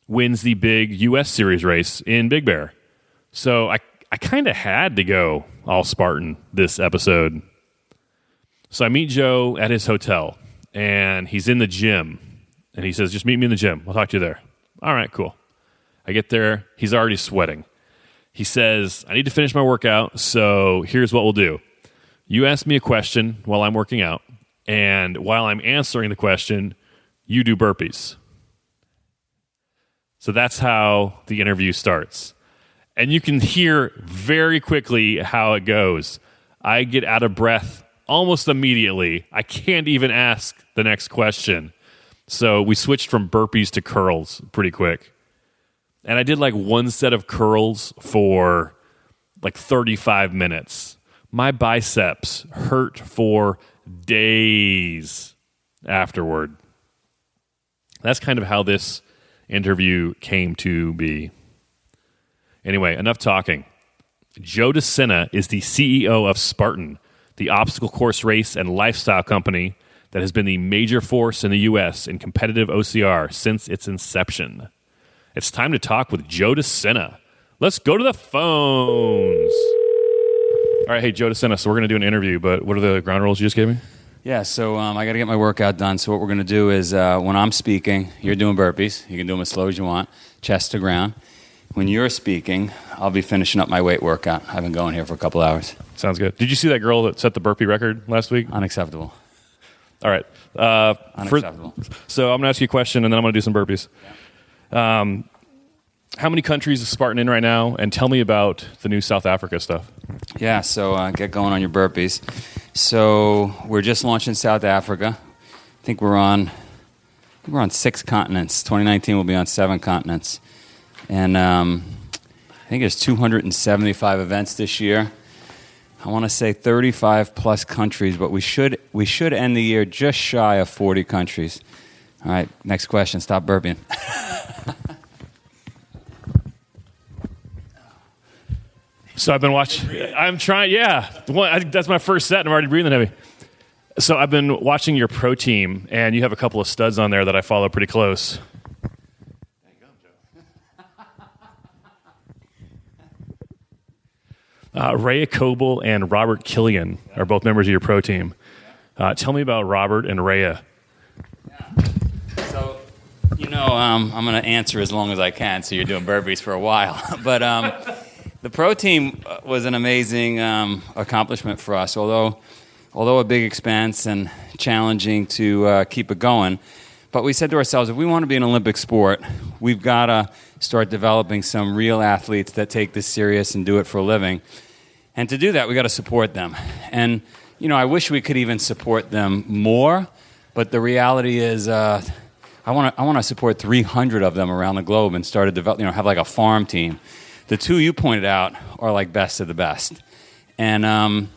wins the big US Series race in Big Bear. So I kind of had to go all-Spartan this episode. So I meet Joe at his hotel, and he's in the gym. And he says, just meet me in the gym. I'll talk to you there. All right, cool. I get there. He's already sweating. He says, I need to finish my workout, so here's what we'll do. You ask me a question while I'm working out, and while I'm answering the question, you do burpees. So that's how the interview starts. And you can hear very quickly how it goes. I get out of breath almost immediately. I can't even ask the next question. So we switched from burpees to curls pretty quick. And I did like one set of curls for like 35 minutes. My biceps hurt for days afterward. That's kind of how this interview came to be. Anyway, enough talking. Joe De Sena is the CEO of Spartan, the obstacle course race and lifestyle company that has been the major force in the U.S. in competitive OCR since its inception. It's time to talk with Joe De Sena. Let's go to the phones. All right, hey, Joe De Sena, so we're going to do an interview, but what are the ground rules you just gave me? Yeah, so I got to get my workout done. So what we're going to do is when I'm speaking, you're doing burpees. You can do them as slow as you want, chest to ground. When you're speaking, I'll be finishing up my weight workout. I've been going here for a couple hours. Sounds good. Did you see that girl that set the burpee record last week? Unacceptable. All right. Unacceptable. So I'm going to ask you a question, and then I'm going to do some burpees. Yeah. How many countries is Spartan in right now? And tell me about the new South Africa stuff. Yeah, so get going on your burpees. So we're just launching South Africa. I think we're on 6 continents. 2019 will be on 7 continents. And I think there's 275 events this year. I want to say 35 plus countries, but we should end the year just shy of 40 countries. All right, next question. Stop burping. So I've been watching. I'm trying. Yeah, I think that's my first set, and I'm already breathing heavy. So I've been watching your pro team, and you have a couple of studs on there that I follow pretty close. Rea Kolbl and Robert Killian are both members of your pro team. Tell me about Robert and Rea. Yeah. So, I'm going to answer as long as I can, so you're doing burpees for a while. But the pro team was an amazing accomplishment for us, although a big expense and challenging to keep it going. But we said to ourselves, if we want to be an Olympic sport, we've got to start developing some real athletes that take this serious and do it for a living. And to do that, we got to support them. And, I wish we could even support them more, but the reality is I want to support 300 of them around the globe and start to develop, have like a farm team. The two you pointed out are like best of the best. And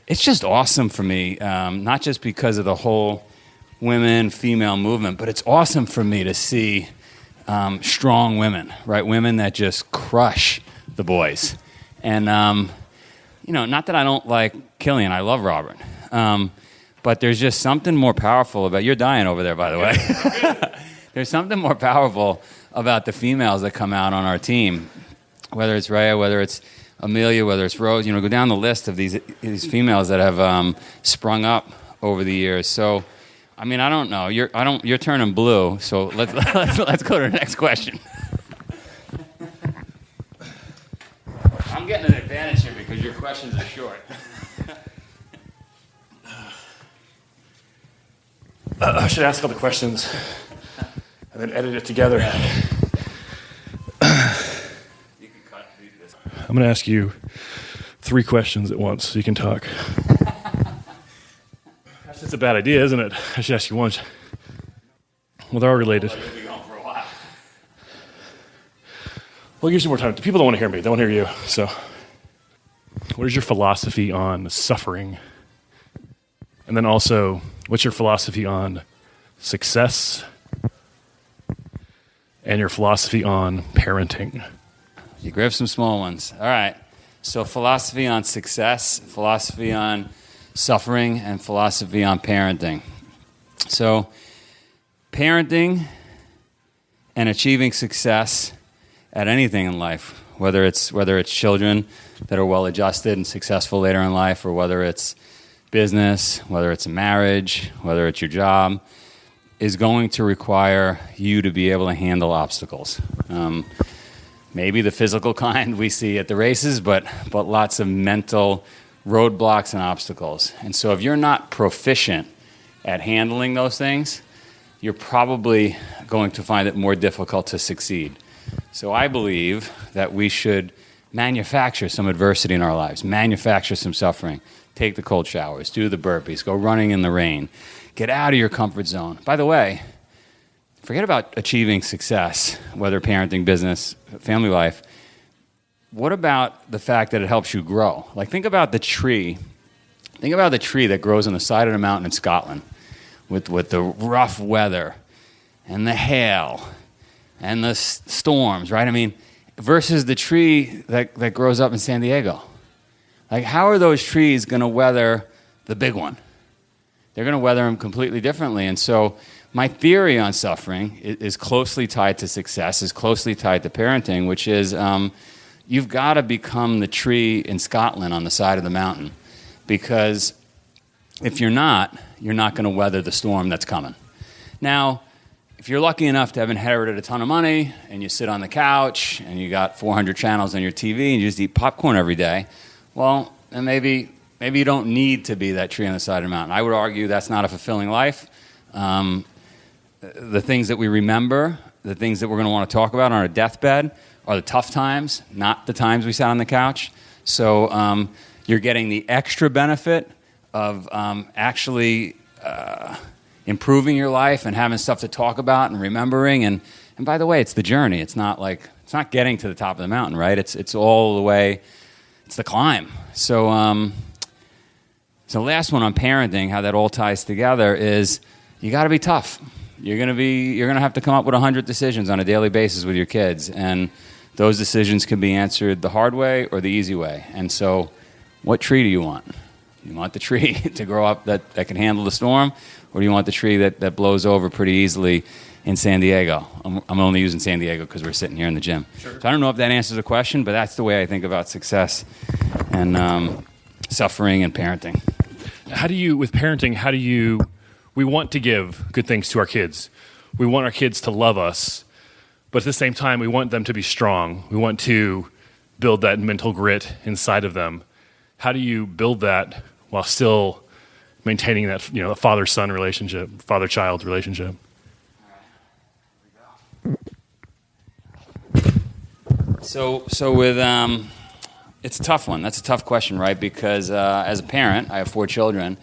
it's just awesome for me, not just because of the whole women, female movement, but it's awesome for me to see strong women, right? Women that just crush the boys. And, not that I don't like Killian. I love Robert. But there's just something more powerful about... You're dying over there, by the way. There's something more powerful about the females that come out on our team, whether it's Rea, whether it's Amelia, whether it's Rose. Go down the list of these females that have sprung up over the years. So... I don't know. You're turning blue. So let's go to the next question. I'm getting an advantage here because your questions are short. I should ask all the questions and then edit it together. You can cut this. I'm going to ask you 3 questions at once so you can talk. It's a bad idea, isn't it? I should ask you once. Well, they're all related. We'll be going for a while. Well, it gives you more time. People don't want to hear me. They want to hear you. So, what is your philosophy on suffering? And then also, what's your philosophy on success? And your philosophy on parenting? You grab some small ones. All right. So philosophy on success, philosophy on suffering, and philosophy on parenting. So parenting And achieving success at anything in life, whether it's children that are well-adjusted and successful later in life, or whether it's business, whether it's a marriage, whether it's your job, is going to require you to be able to handle obstacles. Maybe the physical kind we see at the races, but lots of mental roadblocks and obstacles. And so if you're not proficient at handling those things, you're probably going to find it more difficult to succeed. So I believe that we should manufacture some adversity in our lives, manufacture some suffering, take the cold showers, do the burpees, go running in the rain, get out of your comfort zone. By the way, forget about achieving success, whether parenting, business, family life. What about the fact that it helps you grow? Like, think about the tree. Think about the tree that grows on the side of the mountain in Scotland with the rough weather and the hail and the storms, right? I mean, versus the tree that grows up in San Diego. Like, how are those trees going to weather the big one? They're going to weather them completely differently. And so my theory on suffering is closely tied to success, is closely tied to parenting, which is you've got to become the tree in Scotland on the side of the mountain, because if you're not going to weather the storm that's coming. Now, if you're lucky enough to have inherited a ton of money and you sit on the couch and you got 400 channels on your TV and you just eat popcorn every day, well, then maybe you don't need to be that tree on the side of the mountain. I would argue that's not a fulfilling life. The things that we remember, the things that we're going to want to talk about on our deathbed are the tough times, not the times we sat on the couch. So you're getting the extra benefit of actually improving your life and having stuff to talk about and remembering. And by the way, it's the journey. It's not getting to the top of the mountain, right? It's all the way. It's the climb. So last one on parenting, how that all ties together is you got to be tough. You're going to have to come up with 100 decisions on a daily basis with your kids, and those decisions can be answered the hard way or the easy way. And so, what tree do you want? You want the tree to grow up that can handle the storm, or do you want the tree that blows over pretty easily in San Diego? I'm only using San Diego because we're sitting here in the gym. Sure. So I don't know if that answers the question, but that's the way I think about success and suffering and parenting. With parenting, we want to give good things to our kids. We want our kids to love us, but at the same time, we want them to be strong. We want to build that mental grit inside of them. How do you build that while still maintaining that, a father-son relationship, father-child relationship? So with it's a tough one. That's a tough question, right? Because as a parent, I have 4 children.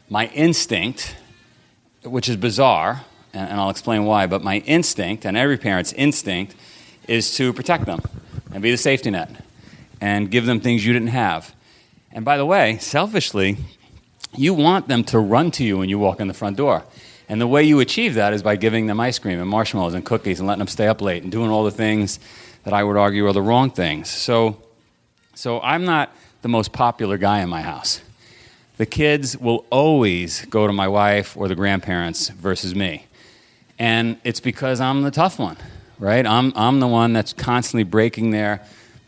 My instinct, which is bizarre, and I'll explain why, but my instinct, and every parent's instinct, is to protect them and be the safety net and give them things you didn't have. And by the way, selfishly, you want them to run to you when you walk in the front door. And the way you achieve that is by giving them ice cream and marshmallows and cookies and letting them stay up late and doing all the things that I would argue are the wrong things. So I'm not the most popular guy in my house. The kids will always go to my wife or the grandparents versus me. And it's because I'm the tough one, right? I'm the one that's constantly breaking their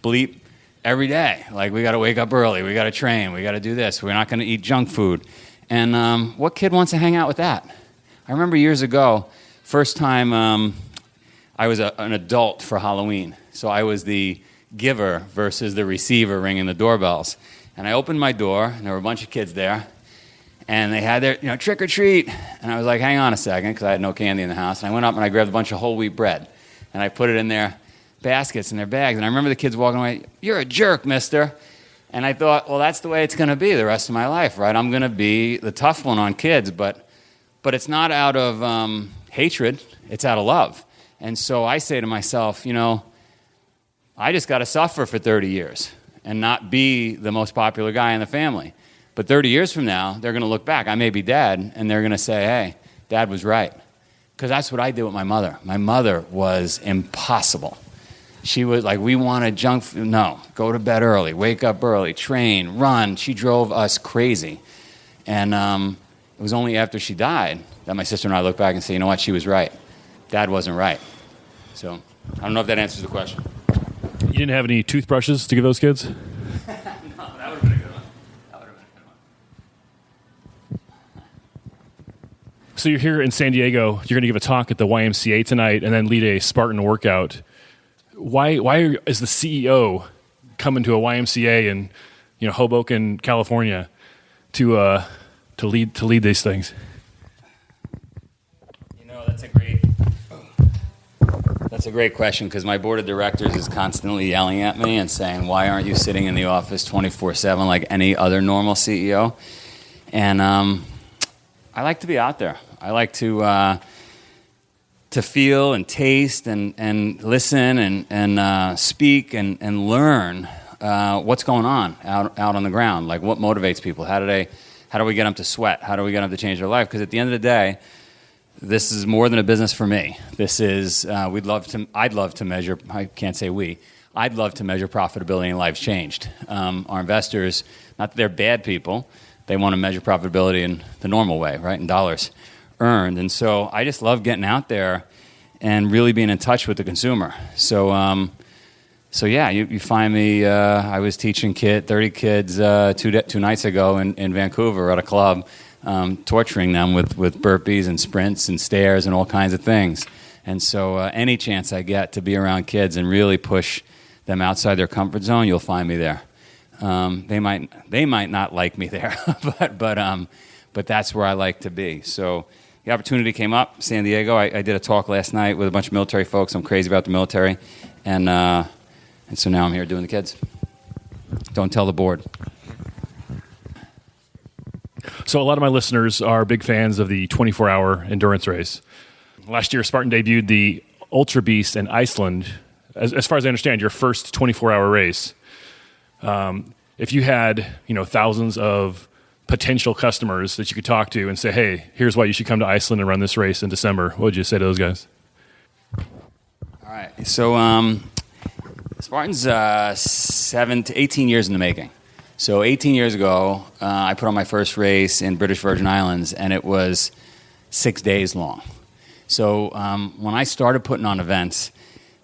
bleep every day. Like, we got to wake up early, we got to train, we got to do this, we're not going to eat junk food. And what kid wants to hang out with that? I remember years ago, first time I was an adult for Halloween. So I was the giver versus the receiver ringing the doorbells. And I opened my door, and there were a bunch of kids there. And they had their, trick or treat. And I was like, hang on a second, because I had no candy in the house. And I went up and I grabbed a bunch of whole wheat bread. And I put it in their baskets and their bags. And I remember the kids walking away, "You're a jerk, mister." And I thought, well, that's the way it's going to be the rest of my life, right? I'm going to be the tough one on kids. But it's not out of hatred. It's out of love. And so I say to myself, I just got to suffer for 30 years and not be the most popular guy in the family. But 30 years from now, they're going to look back. I may be dad, and they're going to say, hey, dad was right. Because that's what I did with my mother. My mother was impossible. She was like, we wanted junk food. No, go to bed early, wake up early, train, run. She drove us crazy. And it was only after she died that my sister and I looked back and said, you know what, she was right. Dad wasn't right. So I don't know if that answers the question. You didn't have any toothbrushes to give those kids? No, that would have been a good one. So you're here in San Diego. You're going to give a talk at the YMCA tonight and then lead a Spartan workout. Why is the CEO coming to a YMCA in Hoboken, California, to lead these things? That's a great question, because my board of directors is constantly yelling at me and saying, "Why aren't you sitting in the office 24/7 like any other normal CEO?" And I like to be out there. I like to feel and taste and listen and speak and learn what's going on out on the ground. Like, what motivates people? How do we get them to sweat? How do we get them to change their life? Because at the end of the day, this is more than a business for me. This is I'd love to measure. I can't say we. I'd love to measure profitability and lives changed. Our investors, not that they're bad people, they want to measure profitability in the normal way, right? In dollars earned. And so I just love getting out there and really being in touch with the consumer. So yeah, you find me. I was teaching 30 kids two nights ago in Vancouver at a club, torturing them with burpees and sprints and stairs and all kinds of things. And so any chance I get to be around kids and really push them outside their comfort zone, you'll find me there. They might not like me there, but that's where I like to be. So the opportunity came up, San Diego. I did a talk last night with a bunch of military folks. I'm crazy about the military, and so now I'm here doing the kids. Don't tell the board. So a lot of my listeners are big fans of the 24-hour endurance race. Last year, Spartan debuted the Ultra Beast in Iceland. As far as I understand, your first 24-hour race. If you had, thousands of potential customers that you could talk to and say, "Hey, here's why you should come to Iceland and run this race in December," what would you say to those guys? All right. So Spartan's 7 to 18 years in the making. So 18 years ago, I put on my first race in British Virgin Islands, and it was 6 days long. So when I started putting on events,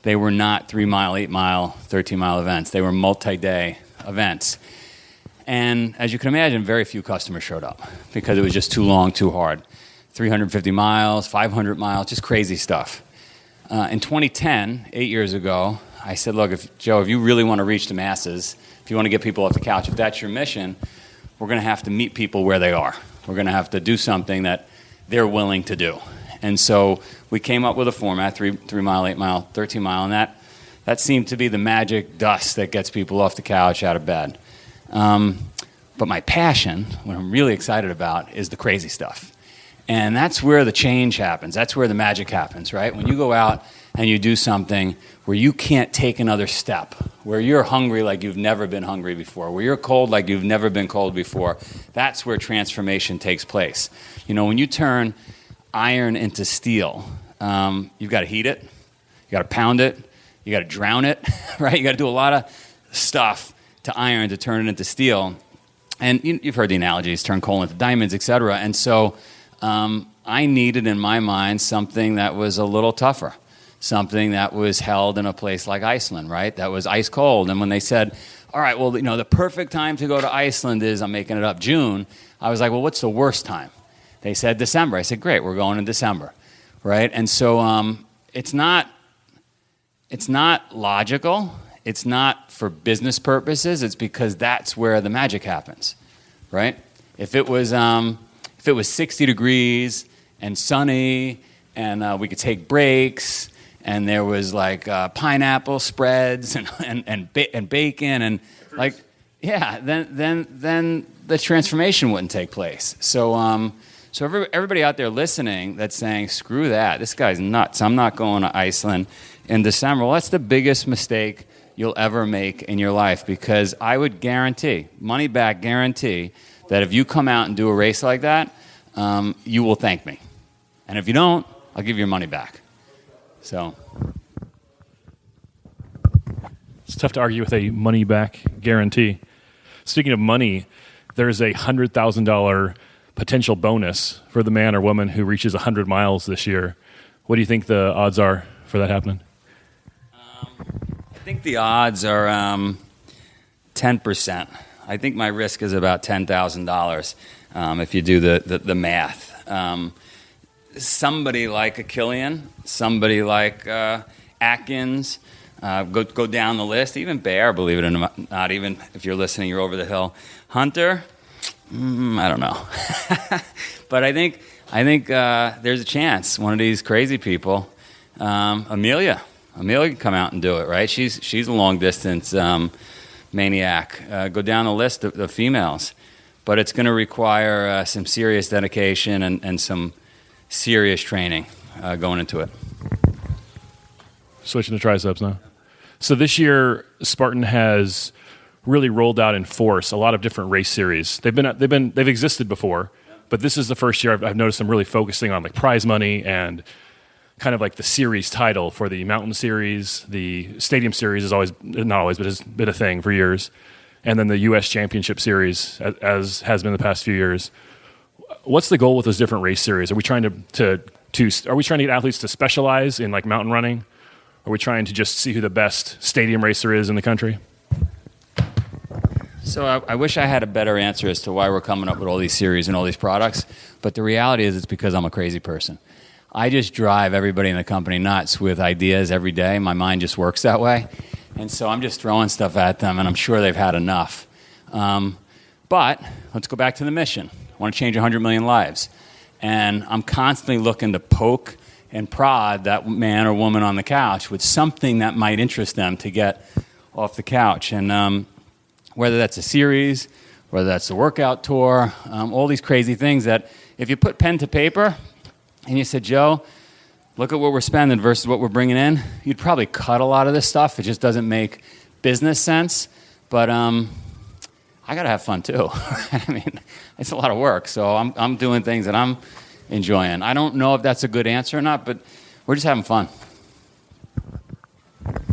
they were not 3-mile, 8-mile, 13-mile events. They were multi-day events. And as you can imagine, very few customers showed up because it was just too long, too hard. 350 miles, 500 miles, just crazy stuff. In 2010, 8 years ago, I said, "Look, if you really want to reach the masses, if you want to get people off the couch, if that's your mission, we're going to have to meet people where they are. We're going to have to do something that they're willing to do." And so we came up with a format, 3-mile, 8-mile, 13-mile, and that seemed to be the magic dust that gets people off the couch, out of bed. But my passion, what I'm really excited about, is the crazy stuff. And that's where the change happens. That's where the magic happens, right? When you go out and you do something where you can't take another step, where you're hungry like you've never been hungry before, where you're cold like you've never been cold before, that's where transformation takes place. When you turn iron into steel, you've got to heat it, you got to pound it, you got to drown it, right? You got to do a lot of stuff to iron to turn it into steel. And you've heard the analogies, turn coal into diamonds, etc. And so I needed in my mind something that was a little tougher, something that was held in a place like Iceland, right? That was ice cold. And when they said, "All right, well, the perfect time to go to Iceland is," I'm making it up, June, I was like, "Well, what's the worst time?" They said December. I said, "Great, we're going in December," right? And so it's not logical. It's not for business purposes. It's because that's where the magic happens, right? If it was 60 degrees and sunny and we could take breaks and there was like pineapple spreads and bacon and like, yeah, then the transformation wouldn't take place. So everybody out there listening that's saying, "Screw that, this guy's nuts, I'm not going to Iceland in December," well, that's the biggest mistake you'll ever make in your life, because I would guarantee, money back guarantee, that if you come out and do a race like that, you will thank me. And if you don't, I'll give you your money back. So It's tough to argue with a money-back guarantee. Speaking of money, there's a $100,000 potential bonus for the man or woman who reaches 100 miles this year. What do you think the odds are for that happening? think the odds are 10%. I think my risk is about $10,000 if you do the math. Somebody like a Killian, somebody like Atkins, go down the list. Even Bear, believe it or not, even if you're listening, you're over the hill. Hunter, I don't know. But I think there's a chance one of these crazy people, Amelia can come out and do it, right? She's a long distance maniac. Go down the list of the females, but it's going to require some serious dedication and some serious training going into it. Switching to triceps now. So this year, Spartan has really rolled out in force a lot of different race series. They've existed before, but this is the first year I've noticed them really focusing on like prize money and kind of like the series title for the mountain series. The stadium series is always, not always, but has been a thing for years. And then the US Championship Series, as has been the past few years. What's the goal with those different race series? Are we trying to get athletes to specialize in like mountain running? Are we trying to just see who the best stadium racer is in the country? So I wish I had a better answer as to why we're coming up with all these series and all these products, but the reality is it's because I'm a crazy person. I just drive everybody in the company nuts with ideas every day. My mind just works that way. And so I'm just throwing stuff at them, and I'm sure they've had enough. But let's go back to the mission. I want to change 100 million lives. And I'm constantly looking to poke and prod that man or woman on the couch with something that might interest them to get off the couch. And whether that's a series, whether that's a workout tour, all these crazy things that if you put pen to paper and you said, Joe, look at what we're spending versus what we're bringing in, you'd probably cut a lot of this stuff. It just doesn't make business sense. But I got to have fun too. I mean, it's a lot of work. So I'm doing things that I'm enjoying. I don't know if that's a good answer or not, but we're just having fun.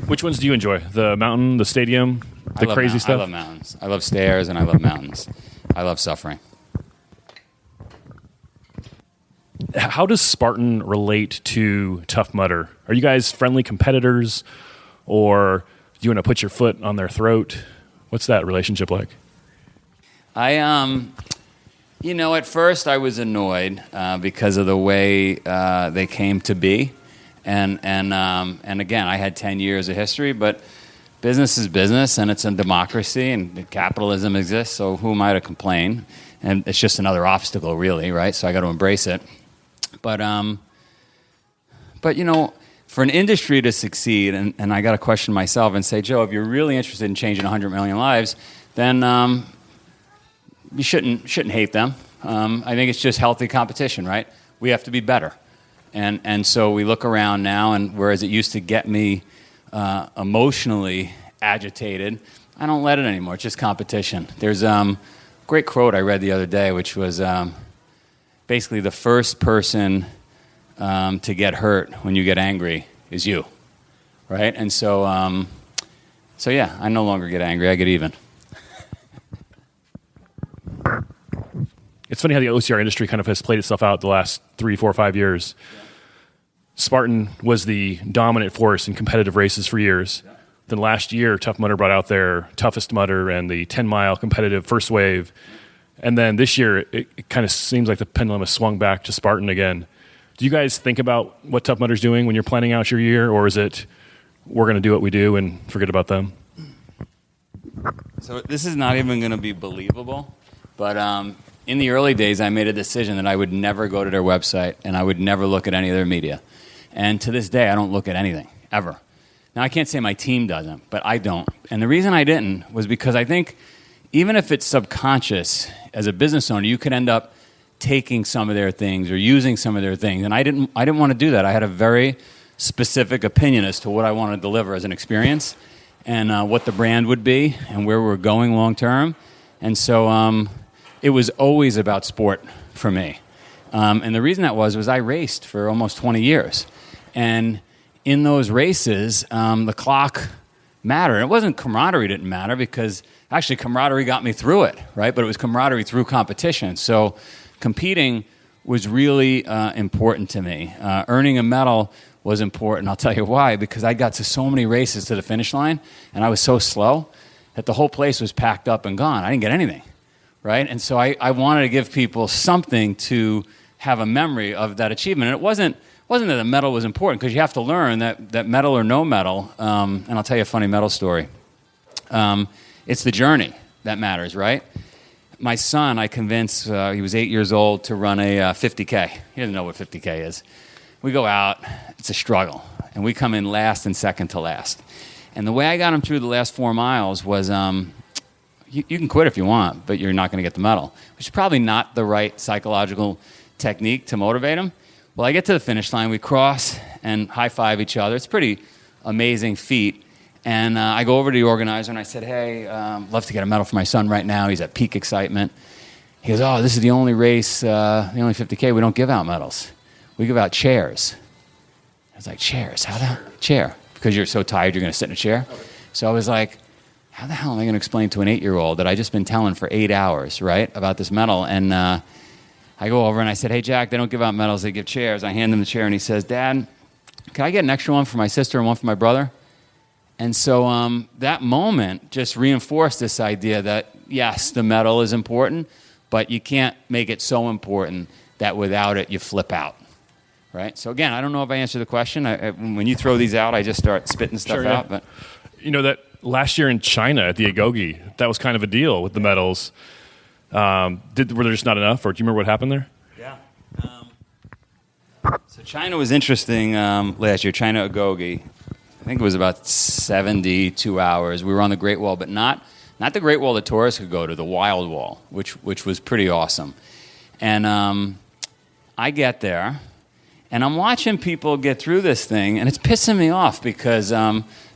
Which ones do you enjoy? The mountain, the stadium, the crazy stuff? I love mountains. I love stairs, and I love mountains. I love suffering. How does Spartan relate to Tough Mudder? Are you guys friendly competitors, or do you want to put your foot on their throat? What's that relationship like? At first I was annoyed because of the way they came to be. And again, I had 10 years of history, but business is business, and it's a democracy, and capitalism exists, so who am I to complain? And it's just another obstacle, really, right? So I got to embrace it. But for an industry to succeed, and I got to question myself and say, Joe, if you're really interested in changing 100 million lives, then you shouldn't hate them. I think it's just healthy competition, right? We have to be better. And so we look around now, and whereas it used to get me emotionally agitated, I don't let it anymore. It's just competition. There's a great quote I read the other day, which was basically the first person to get hurt when you get angry is you, right? And so yeah, I no longer get angry. I get even. It's funny how the OCR industry kind of has played itself out the last 3, 4, 5 years. Yeah. Spartan was the dominant force in competitive races for years. Yeah. Then last year, Tough Mudder brought out their toughest mudder and the 10-mile competitive first wave. And then this year, it kind of seems like the pendulum has swung back to Spartan again. Do you guys think about what Tough Mudder's doing when you're planning out your year, or is it we're going to do what we do and forget about them? So this is not even going to be believable, but in the early days, I made a decision that I would never go to their website and I would never look at any of their media. And to this day, I don't look at anything, ever. Now, I can't say my team doesn't, but I don't. And the reason I didn't was because I think even if it's subconscious, as a business owner, you could end up taking some of their things or using some of their things. And I didn't want to do that. I had a very specific opinion as to what I want to deliver as an experience and what the brand would be and where we're going long term. And so it was always about sport for me. And the reason that was I raced for almost 20 years. And in those races, the clock mattered. It wasn't camaraderie didn't matter because actually camaraderie got me through it, right? But it was camaraderie through competition. So competing was really important to me. Earning a medal was important. I'll tell you why, because I got to so many races to the finish line, and I was so slow that the whole place was packed up and gone. I didn't get anything, right? And so I wanted to give people something to have a memory of that achievement. And it wasn't that the medal was important, because you have to learn that medal or no medal, and I'll tell you a funny medal story. It's the journey that matters, right? My son, I convinced, he was 8 years old, to run a 50K. He doesn't know what 50K is. We go out, it's a struggle, and we come in last and second to last. And the way I got him through the last 4 miles was, you can quit if you want, but you're not going to get the medal, which is probably not the right psychological technique to motivate him. Well, I get to the finish line, we cross and high-five each other. It's a pretty amazing feat. And I go over to the organizer and I said, hey, love to get a medal for my son right now. He's at peak excitement. He goes, oh, this is the only race, the only 50K, we don't give out medals. We give out chairs. I was like, chairs? How the chair? Because you're so tired you're going to sit in a chair? Okay. So I was like, how the hell am I going to explain to an 8-year-old that I just been telling for 8 hours, right, about this medal? And I go over and I said, hey, Jack, they don't give out medals, they give chairs. I hand him the chair and he says, Dad, can I get an extra one for my sister and one for my brother? And so that moment just reinforced this idea that, yes, the medal is important, but you can't make it so important that without it you flip out, right? So, again, I don't know if I answered the question. When you throw these out, I just start spitting stuff out. But you know, that last year in China at the Agoge, that was kind of a deal with the medals. Were there just not enough, or do you remember what happened there? Yeah. So China was interesting last year, China Agoge. I think it was about 72 hours. We were on the Great Wall, but not the Great Wall that tourists could go to, the Wild Wall, which was pretty awesome. And I get there, and I'm watching people get through this thing, and it's pissing me off because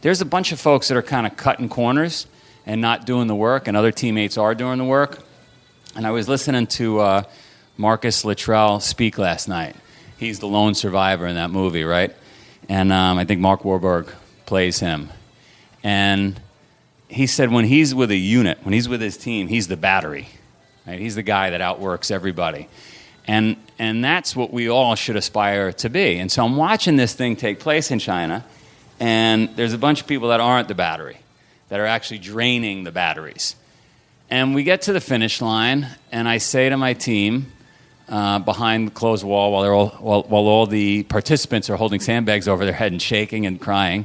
there's a bunch of folks that are kind of cutting corners and not doing the work, and other teammates are doing the work. And I was listening to Marcus Luttrell speak last night. He's the lone survivor in that movie, right? And I think Mark Wahlberg plays him. And he said when he's with a unit, when he's with his team, he's the battery. Right? He's the guy that outworks everybody. And that's what we all should aspire to be. And so I'm watching this thing take place in China, and there's a bunch of people that aren't the battery, that are actually draining the batteries. And we get to the finish line, and I say to my team, behind the closed wall while all the participants are holding sandbags over their head and shaking and crying,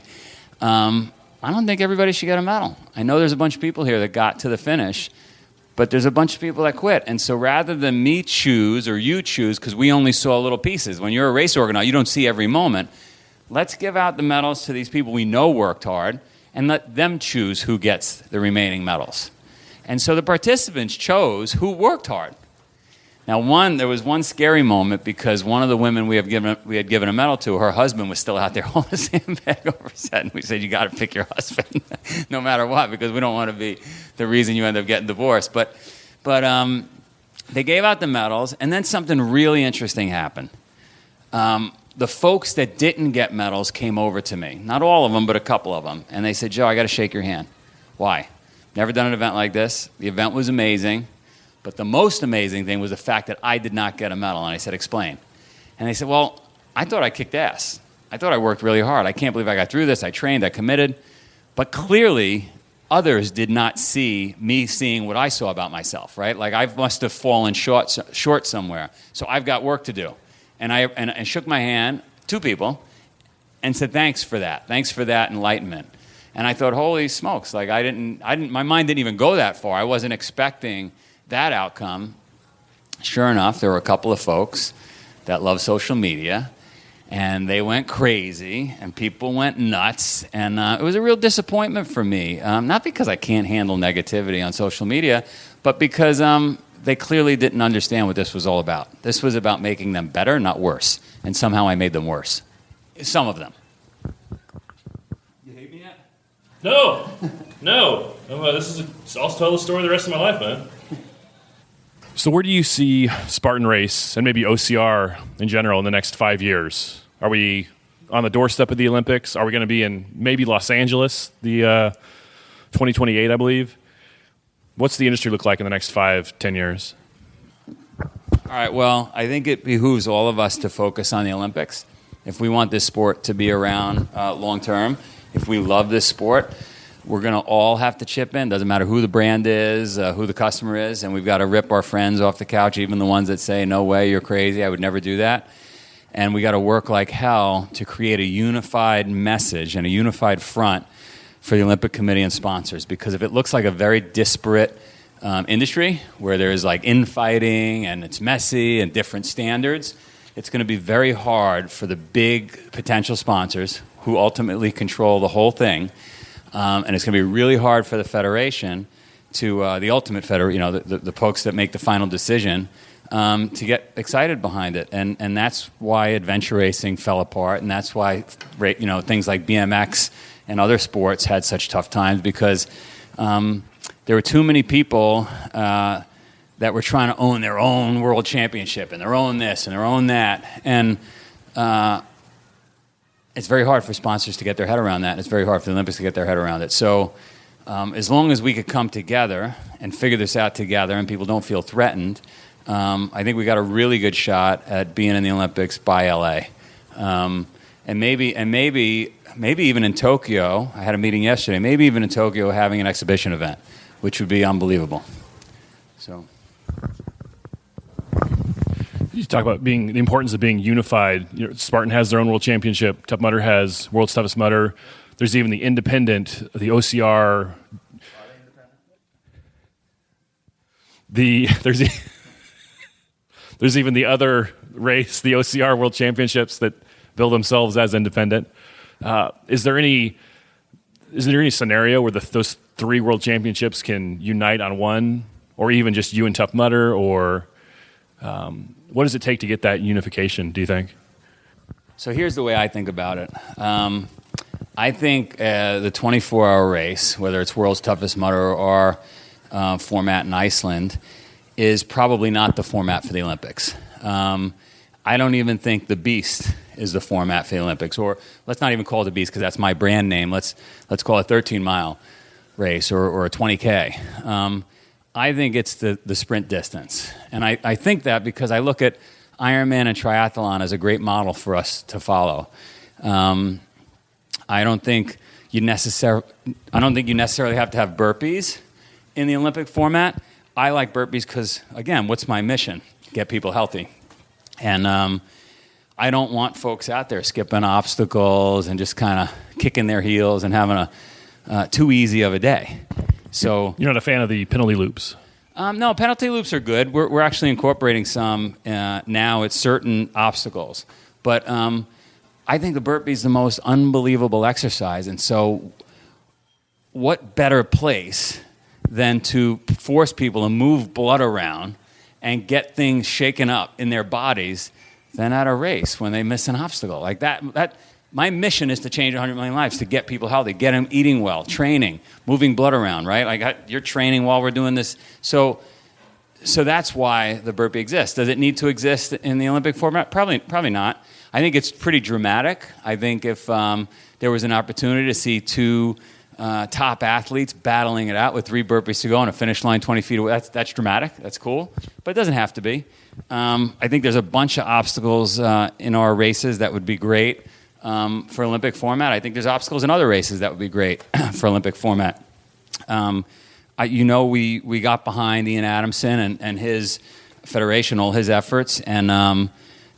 I don't think everybody should get a medal. I know there's a bunch of people here that got to the finish, but there's a bunch of people that quit. And so rather than me choose or you choose, because we only saw little pieces, when you're a race organizer, you don't see every moment, let's give out the medals to these people we know worked hard and let them choose who gets the remaining medals. And so the participants chose who worked hard. Now, there was one scary moment because one of the women we had given a medal to, her husband was still out there holding a sandbag over his head. And we said, you got to pick your husband no matter what, because we don't want to be the reason you end up getting divorced. But they gave out the medals, and then something really interesting happened. The folks that didn't get medals came over to me. Not all of them, but a couple of them. And they said, Joe, I got to shake your hand. Why? Never done an event like this. The event was amazing. But the most amazing thing was the fact that I did not get a medal. And I said, explain. And they said, well, I thought I kicked ass. I thought I worked really hard. I can't believe I got through this. I trained, I committed. But clearly, others did not see me seeing what I saw about myself, right? Like I must have fallen short somewhere. So I've got work to do. And I shook my hand, 2 people, and said, thanks for that. Thanks for that enlightenment. And I thought, holy smokes, like my mind didn't even go that far. I wasn't expecting that outcome. Sure enough, there were a couple of folks that love social media, and they went crazy, and people went nuts, and it was a real disappointment for me. Not because I can't handle negativity on social media, but because they clearly didn't understand what this was all about. This was about making them better, not worse, and somehow I made them worse. Some of them. You hate me yet? No. I'll tell the story the rest of my life, man. So where do you see Spartan Race and maybe OCR in general in the next 5 years? Are we on the doorstep of the Olympics? Are we going to be in maybe Los Angeles, the 2028, I believe? What's the industry look like in the next 5-10 years? All right, well, I think it behooves all of us to focus on the Olympics. If we want this sport to be around long term, if we love this sport, we're going to all have to chip in. Doesn't matter who the brand is, who the customer is, and we've got to rip our friends off the couch, even the ones that say, no way, you're crazy, I would never do that. And we got to work like hell to create a unified message and a unified front for the Olympic Committee and sponsors. Because if it looks like a very disparate industry where there's like infighting and it's messy and different standards, it's going to be very hard for the big potential sponsors who ultimately control the whole thing. And it's going to be really hard for the federation to, the ultimate federation, the folks that make the final decision, to get excited behind it. And that's why adventure racing fell apart, and that's why things like BMX and other sports had such tough times, because there were too many people that were trying to own their own world championship and their own this and their own that. And it's very hard for sponsors to get their head around that. It's very hard for the Olympics to get their head around it. So as long as we could come together and figure this out together and people don't feel threatened, I think we got a really good shot at being in the Olympics by LA. And maybe even in Tokyo, I had a meeting yesterday, maybe even in Tokyo having an exhibition event, which would be unbelievable. So you talk about the importance of being unified. Spartan has their own world championship. Tough Mudder has World's Toughest Mudder. There's even the independent, the OCR. There's even the other race, the OCR World Championships, that bill themselves as independent. Is there any scenario where those three world championships can unite on one, or even just you and Tough Mudder, or what does it take to get that unification, do you think? So here's the way I think about it. I think the 24-hour race, whether it's World's Toughest Mudder or our format in Iceland, is probably not the format for the Olympics. I don't even think the Beast is the format for the Olympics. Or let's not even call it the Beast, because that's my brand name. Let's call it a 13-mile race or a 20K. I think it's the sprint distance. And I think that because I look at Ironman and triathlon as a great model for us to follow. I don't think you necessarily have to have burpees in the Olympic format. I like burpees because, again, what's my mission? Get people healthy. And I don't want folks out there skipping obstacles and just kind of kicking their heels and having a too easy of a day. So you're not a fan of the penalty loops? No, penalty loops are good. We're actually incorporating some now at certain obstacles. But I think the burpee is the most unbelievable exercise. And so what better place than to force people to move blood around and get things shaken up in their bodies than at a race when they miss an obstacle. Like that my mission is to change 100 million lives, to get people healthy, get them eating well, training, moving blood around, right? Like you're training while we're doing this. So that's why the burpee exists. Does it need to exist in the Olympic format? Probably not. I think it's pretty dramatic. I think if there was an opportunity to see two top athletes battling it out with 3 burpees to go on a finish line 20 feet away, that's dramatic. That's cool. But it doesn't have to be. I think there's a bunch of obstacles in our races that would be great for Olympic format. I think there's obstacles in other races that would be great for Olympic format. We got behind Ian Adamson and his federation, all his efforts, and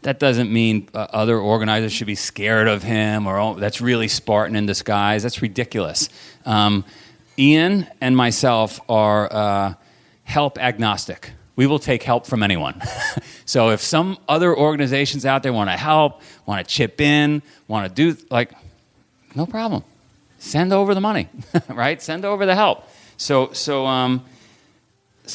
that doesn't mean other organizers should be scared of him or, oh, that's really Spartan in disguise. That's ridiculous. Ian and myself are help agnostic. We will take help from anyone. So if some other organizations out there want to help, want to chip in, want to do, no problem. Send over the money, right? Send over the help. So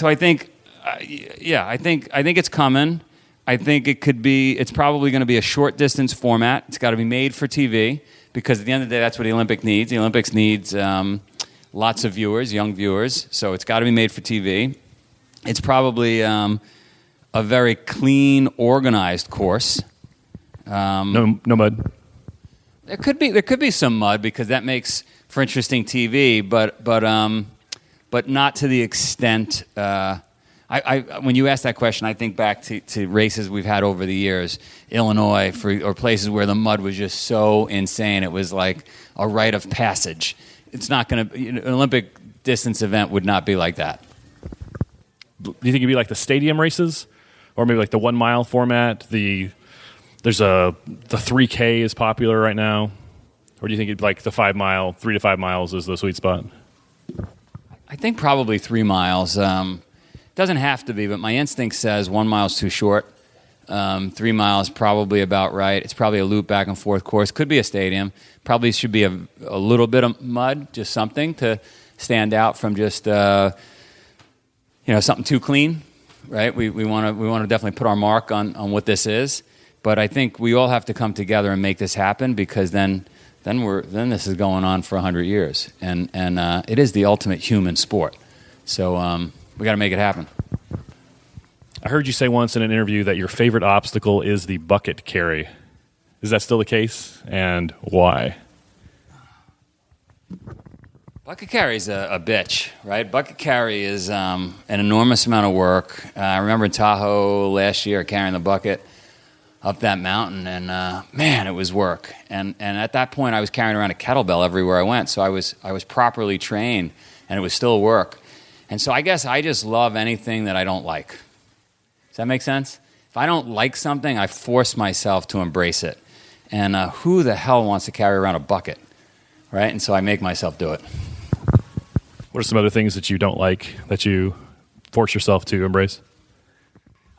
I think, I think it's coming. I think it's probably going to be a short distance format. It's got to be made for TV, because at the end of the day, that's what the Olympics needs. The Olympics needs lots of viewers, young viewers. So it's got to be made for TV. It's probably a very clean, organized course. No mud. There could be some mud, because that makes for interesting TV, but not to the extent. when you ask that question, I think back to races we've had over the years, Illinois, or places where the mud was just so insane. It was like a rite of passage. It's not going to, an Olympic distance event would not be like that. Do you think it'd be like the stadium races, or maybe like the 1 mile format? The 3K is popular right now, or do you think it'd be like the 5 mile, 3 to 5 miles is the sweet spot? I think probably 3 miles. Doesn't have to be, but my instinct says 1 mile is too short. 3 miles probably about right. It's probably a loop back and forth course. Could be a stadium. Probably should be a little bit of mud, just something to stand out from just something too clean, right? We want to definitely put our mark on what this is, but I think we all have to come together and make this happen, because then this is going on for 100 years, and it is the ultimate human sport. So we got to make it happen. I heard you say once in an interview that your favorite obstacle is the bucket carry. Is that still the case, and why? Bucket carry is a bitch, right? Bucket carry is an enormous amount of work. I remember in Tahoe last year carrying the bucket up that mountain, and man, it was work. And at that point, I was carrying around a kettlebell everywhere I went, so I was properly trained, and it was still work. And so I guess I just love anything that I don't like. Does that make sense? If I don't like something, I force myself to embrace it. And who the hell wants to carry around a bucket, right? And so I make myself do it. What are some other things that you don't like that you force yourself to embrace?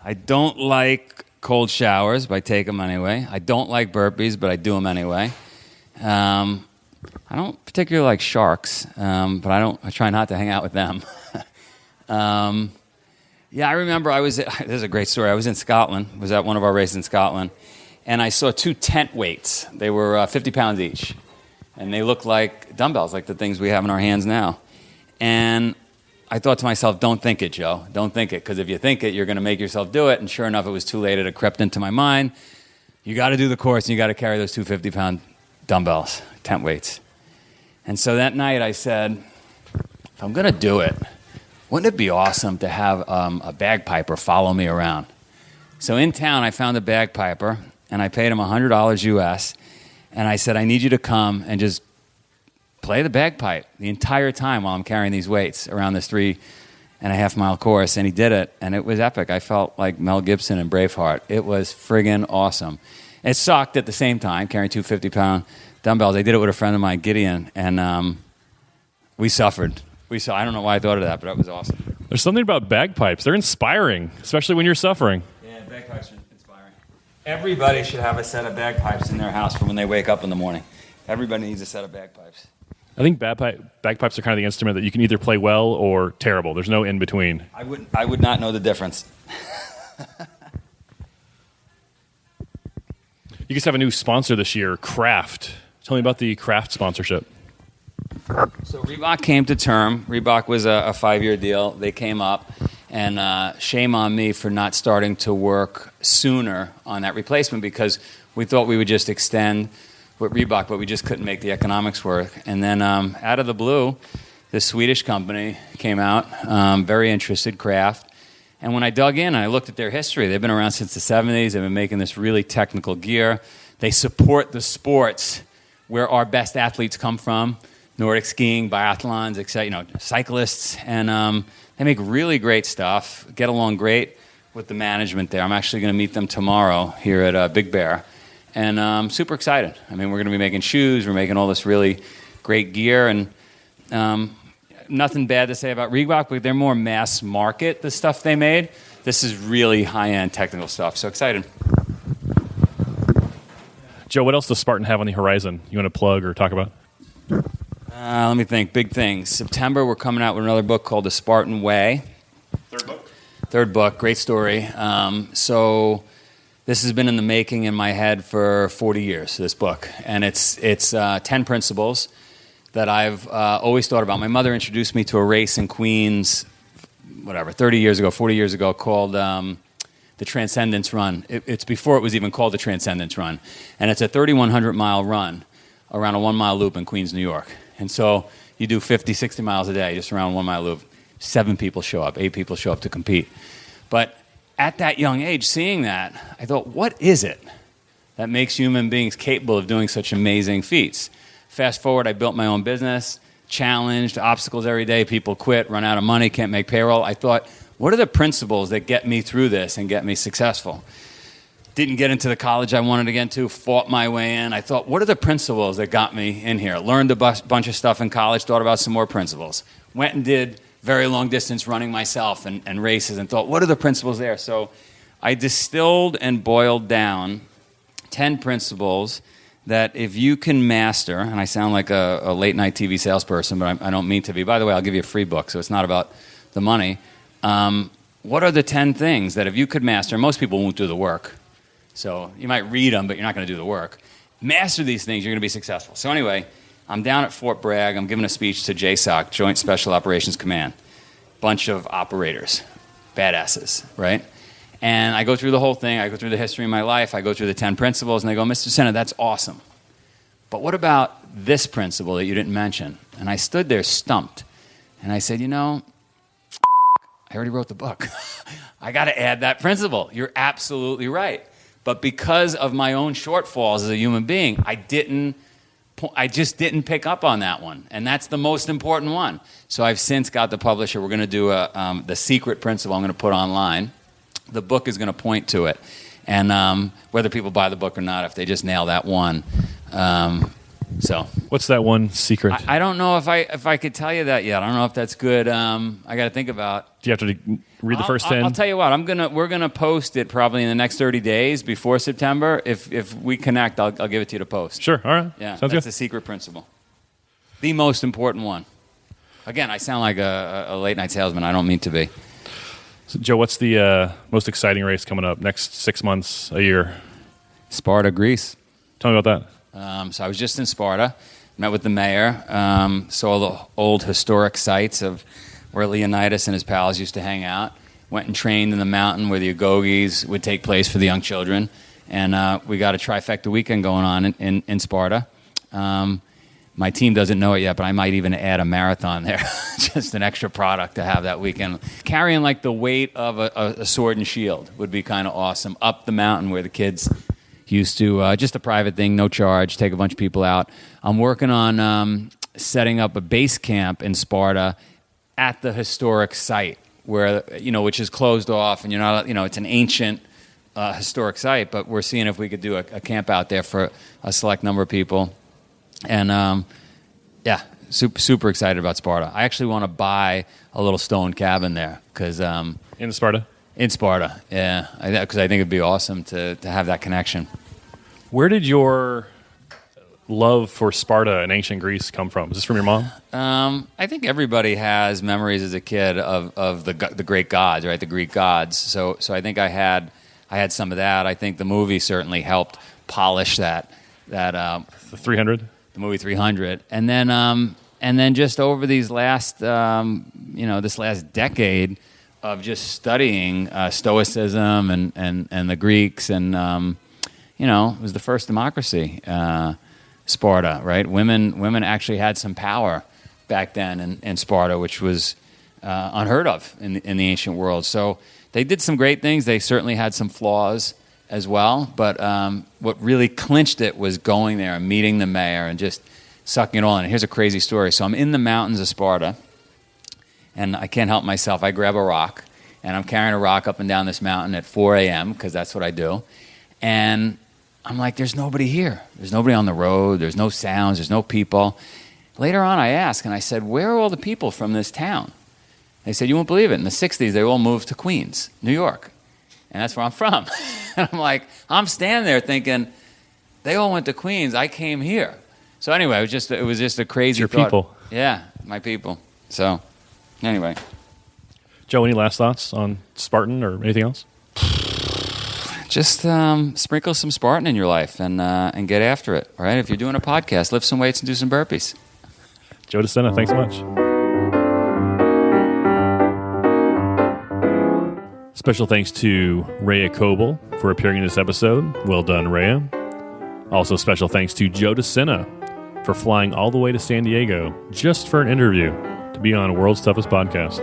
I don't like cold showers, but I take them anyway. I don't like burpees, but I do them anyway. I don't particularly like sharks, but I try not to hang out with them. Yeah, I remember this is a great story. I was in Scotland, was at one of our races in Scotland, and I saw 2 tent weights. They were 50 pounds each, and they looked like dumbbells, like the things we have in our hands now. And I thought to myself, don't think it, Joe. Don't think it, because if you think it, you're going to make yourself do it. And sure enough, it was too late. It had crept into my mind. You got to do the course, and you got to carry those 2 50-pound dumbbells, tent weights. And so that night I said, if I'm going to do it, wouldn't it be awesome to have a bagpiper follow me around? So in town, I found a bagpiper, and I paid him $100 US, and I said, I need you to come and just play the bagpipe the entire time while I'm carrying these weights around this 3.5 mile course. And he did it, and it was epic. I felt like Mel Gibson in Braveheart. It was friggin' awesome. It sucked at the same time, carrying 2 50-pound dumbbells. I did it with a friend of mine, Gideon, and we suffered. I don't know why I thought of that, but that was awesome. There's something about bagpipes. They're inspiring, especially when you're suffering. Yeah, bagpipes are inspiring. Everybody should have a set of bagpipes in their house for when they wake up in the morning. Everybody needs a set of bagpipes. I think bagpipes are kind of the instrument that you can either play well or terrible. There's no in between. I would not know the difference. You guys have a new sponsor this year, Kraft. Tell me about the Kraft sponsorship. So Reebok came to term. Reebok was a 5-year deal. They came up, and shame on me for not starting to work sooner on that replacement, because we thought we would just extend with Reebok, but we just couldn't make the economics work. And then out of the blue, this Swedish company came out, very interested, Kraft. And when I dug in and I looked at their history, they've been around since the 70s. They've been making this really technical gear. They support the sports where our best athletes come from, Nordic skiing, biathlons, etc., cyclists. And they make really great stuff, get along great with the management there. I'm actually going to meet them tomorrow here at Big Bear. And I'm super excited. I mean, we're going to be making shoes. We're making all this really great gear. And nothing bad to say about Reebok, but they're more mass market, the stuff they made. This is really high-end technical stuff. So excited. Joe, what else does Spartan have on the horizon you want to plug or talk about? Let me think. Big things. September, we're coming out with another book called The Spartan Way. Third book. Great story. So this has been in the making in my head for 40 years, this book. And it's 10 principles that I've always thought about. My mother introduced me to a race in Queens, 40 years ago, called the Transcendence Run. It's before it was even called the Transcendence Run. And it's a 3,100-mile run around a 1-mile loop in Queens, New York. And so you do 50, 60 miles a day just around a 1-mile loop. 7 people show up, 8 people show up to compete. But at that young age, seeing that, I thought, what is it that makes human beings capable of doing such amazing feats? Fast forward, I built my own business, challenged, obstacles every day, people quit, run out of money, can't make payroll. I thought, what are the principles that get me through this and get me successful? Didn't get into the college I wanted to get into, fought my way in. I thought, what are the principles that got me in here? Learned a bunch of stuff in college, thought about some more principles. Went and did very long distance running myself and races and thought, what are the principles there? So I distilled and boiled down 10 principles that if you can master, and I sound like a late night TV salesperson, but I don't mean to be. By the way, I'll give you a free book, so it's not about the money. What are the 10 things that if you could master, most people won't do the work. So you might read them, but you're not going to do the work. Master these things, you're going to be successful. So anyway, I'm down at Fort Bragg. I'm giving a speech to JSOC, Joint Special Operations Command. Bunch of operators, badasses, right? And I go through the whole thing. I go through the history of my life. I go through the 10 principles, and they go, Mr. Sena, that's awesome. But what about this principle that you didn't mention? And I stood there stumped. And I said, I already wrote the book. I got to add that principle. You're absolutely right. But because of my own shortfalls as a human being, I just didn't pick up on that one. And that's the most important one. So I've since got the publisher. We're going to do the secret principle I'm going to put online. The book is going to point to it. And whether people buy the book or not, if they just nail that one. So what's that one secret? I don't know if I could tell you that yet. I don't know if that's good. I got to think about. Do you have to read the first 10? I'll tell you what. We're gonna post it probably in the next 30 days before September. If we connect, I'll give it to you to post. Sure. All right. Yeah, Sounds that's good. the secret principle. The most important one. Again, I sound like a late night salesman. I don't mean to be. So, Joe, what's the most exciting race coming up next 6 months, a year? Sparta, Greece. Tell me about that. So I was just in Sparta, met with the mayor, saw the old historic sites of where Leonidas and his pals used to hang out, went and trained in the mountain where the Agogis would take place for the young children, and we got a trifecta weekend going on in Sparta. My team doesn't know it yet, but I might even add a marathon there, just an extra product to have that weekend. Carrying like the weight of a sword and shield would be kind of awesome, up the mountain where the kids used to, just a private thing, no charge, take a bunch of people out. I'm working on setting up a base camp in Sparta at the historic site where, which is closed off, and you're not, it's an ancient historic site, but we're seeing if we could do a camp out there for a select number of people. And super excited about Sparta. I actually want to buy a little stone cabin there because In Sparta? In Sparta, yeah, because I think it'd be awesome to have that connection. Where did your love for Sparta and ancient Greece come from? Is this from your mom? I think everybody has memories as a kid of the great gods, right? The Greek gods. So I think I had some of that. I think the movie certainly helped polish that. The 300? The movie 300, and then just over these last this last decade of just studying Stoicism and the Greeks, and it was the first democracy, Sparta, right? Women actually had some power back then in Sparta, which was unheard of in the ancient world. So they did some great things. They certainly had some flaws as well, but what really clinched it was going there and meeting the mayor and just sucking it all in. And here's a crazy story. So I'm in the mountains of Sparta, and I can't help myself. I grab a rock, and I'm carrying a rock up and down this mountain at 4 a.m., because that's what I do. And I'm like, there's nobody here. There's nobody on the road. There's no sounds. There's no people. Later on, I asked, and I said, where are all the people from this town? They said, you won't believe it. In the 60s, they all moved to Queens, New York. And that's where I'm from. And I'm like, I'm standing there thinking, they all went to Queens. I came here. So anyway, it was just a crazy Your thought. people. Yeah, my people. So anyway. Joe, any last thoughts on Spartan or anything else? Just sprinkle some Spartan in your life and get after it. All right? If you're doing a podcast, lift some weights and do some burpees. Joe De Sena, thanks so much. Special thanks to Rea Kolbl for appearing in this episode. Well done, Rea. Also, special thanks to Joe De Sena for flying all the way to San Diego just for an interview to be on World's Toughest Podcast.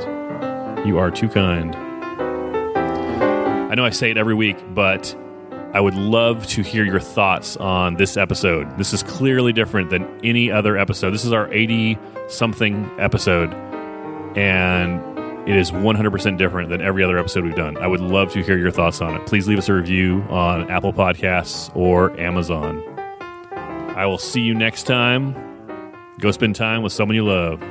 You are too kind. I know I say it every week, but I would love to hear your thoughts on this episode. This is clearly different than any other episode. This is our 80-something episode, and it is 100% different than every other episode we've done. I would love to hear your thoughts on it. Please leave us a review on Apple Podcasts or Amazon. I will see you next time. Go spend time with someone you love.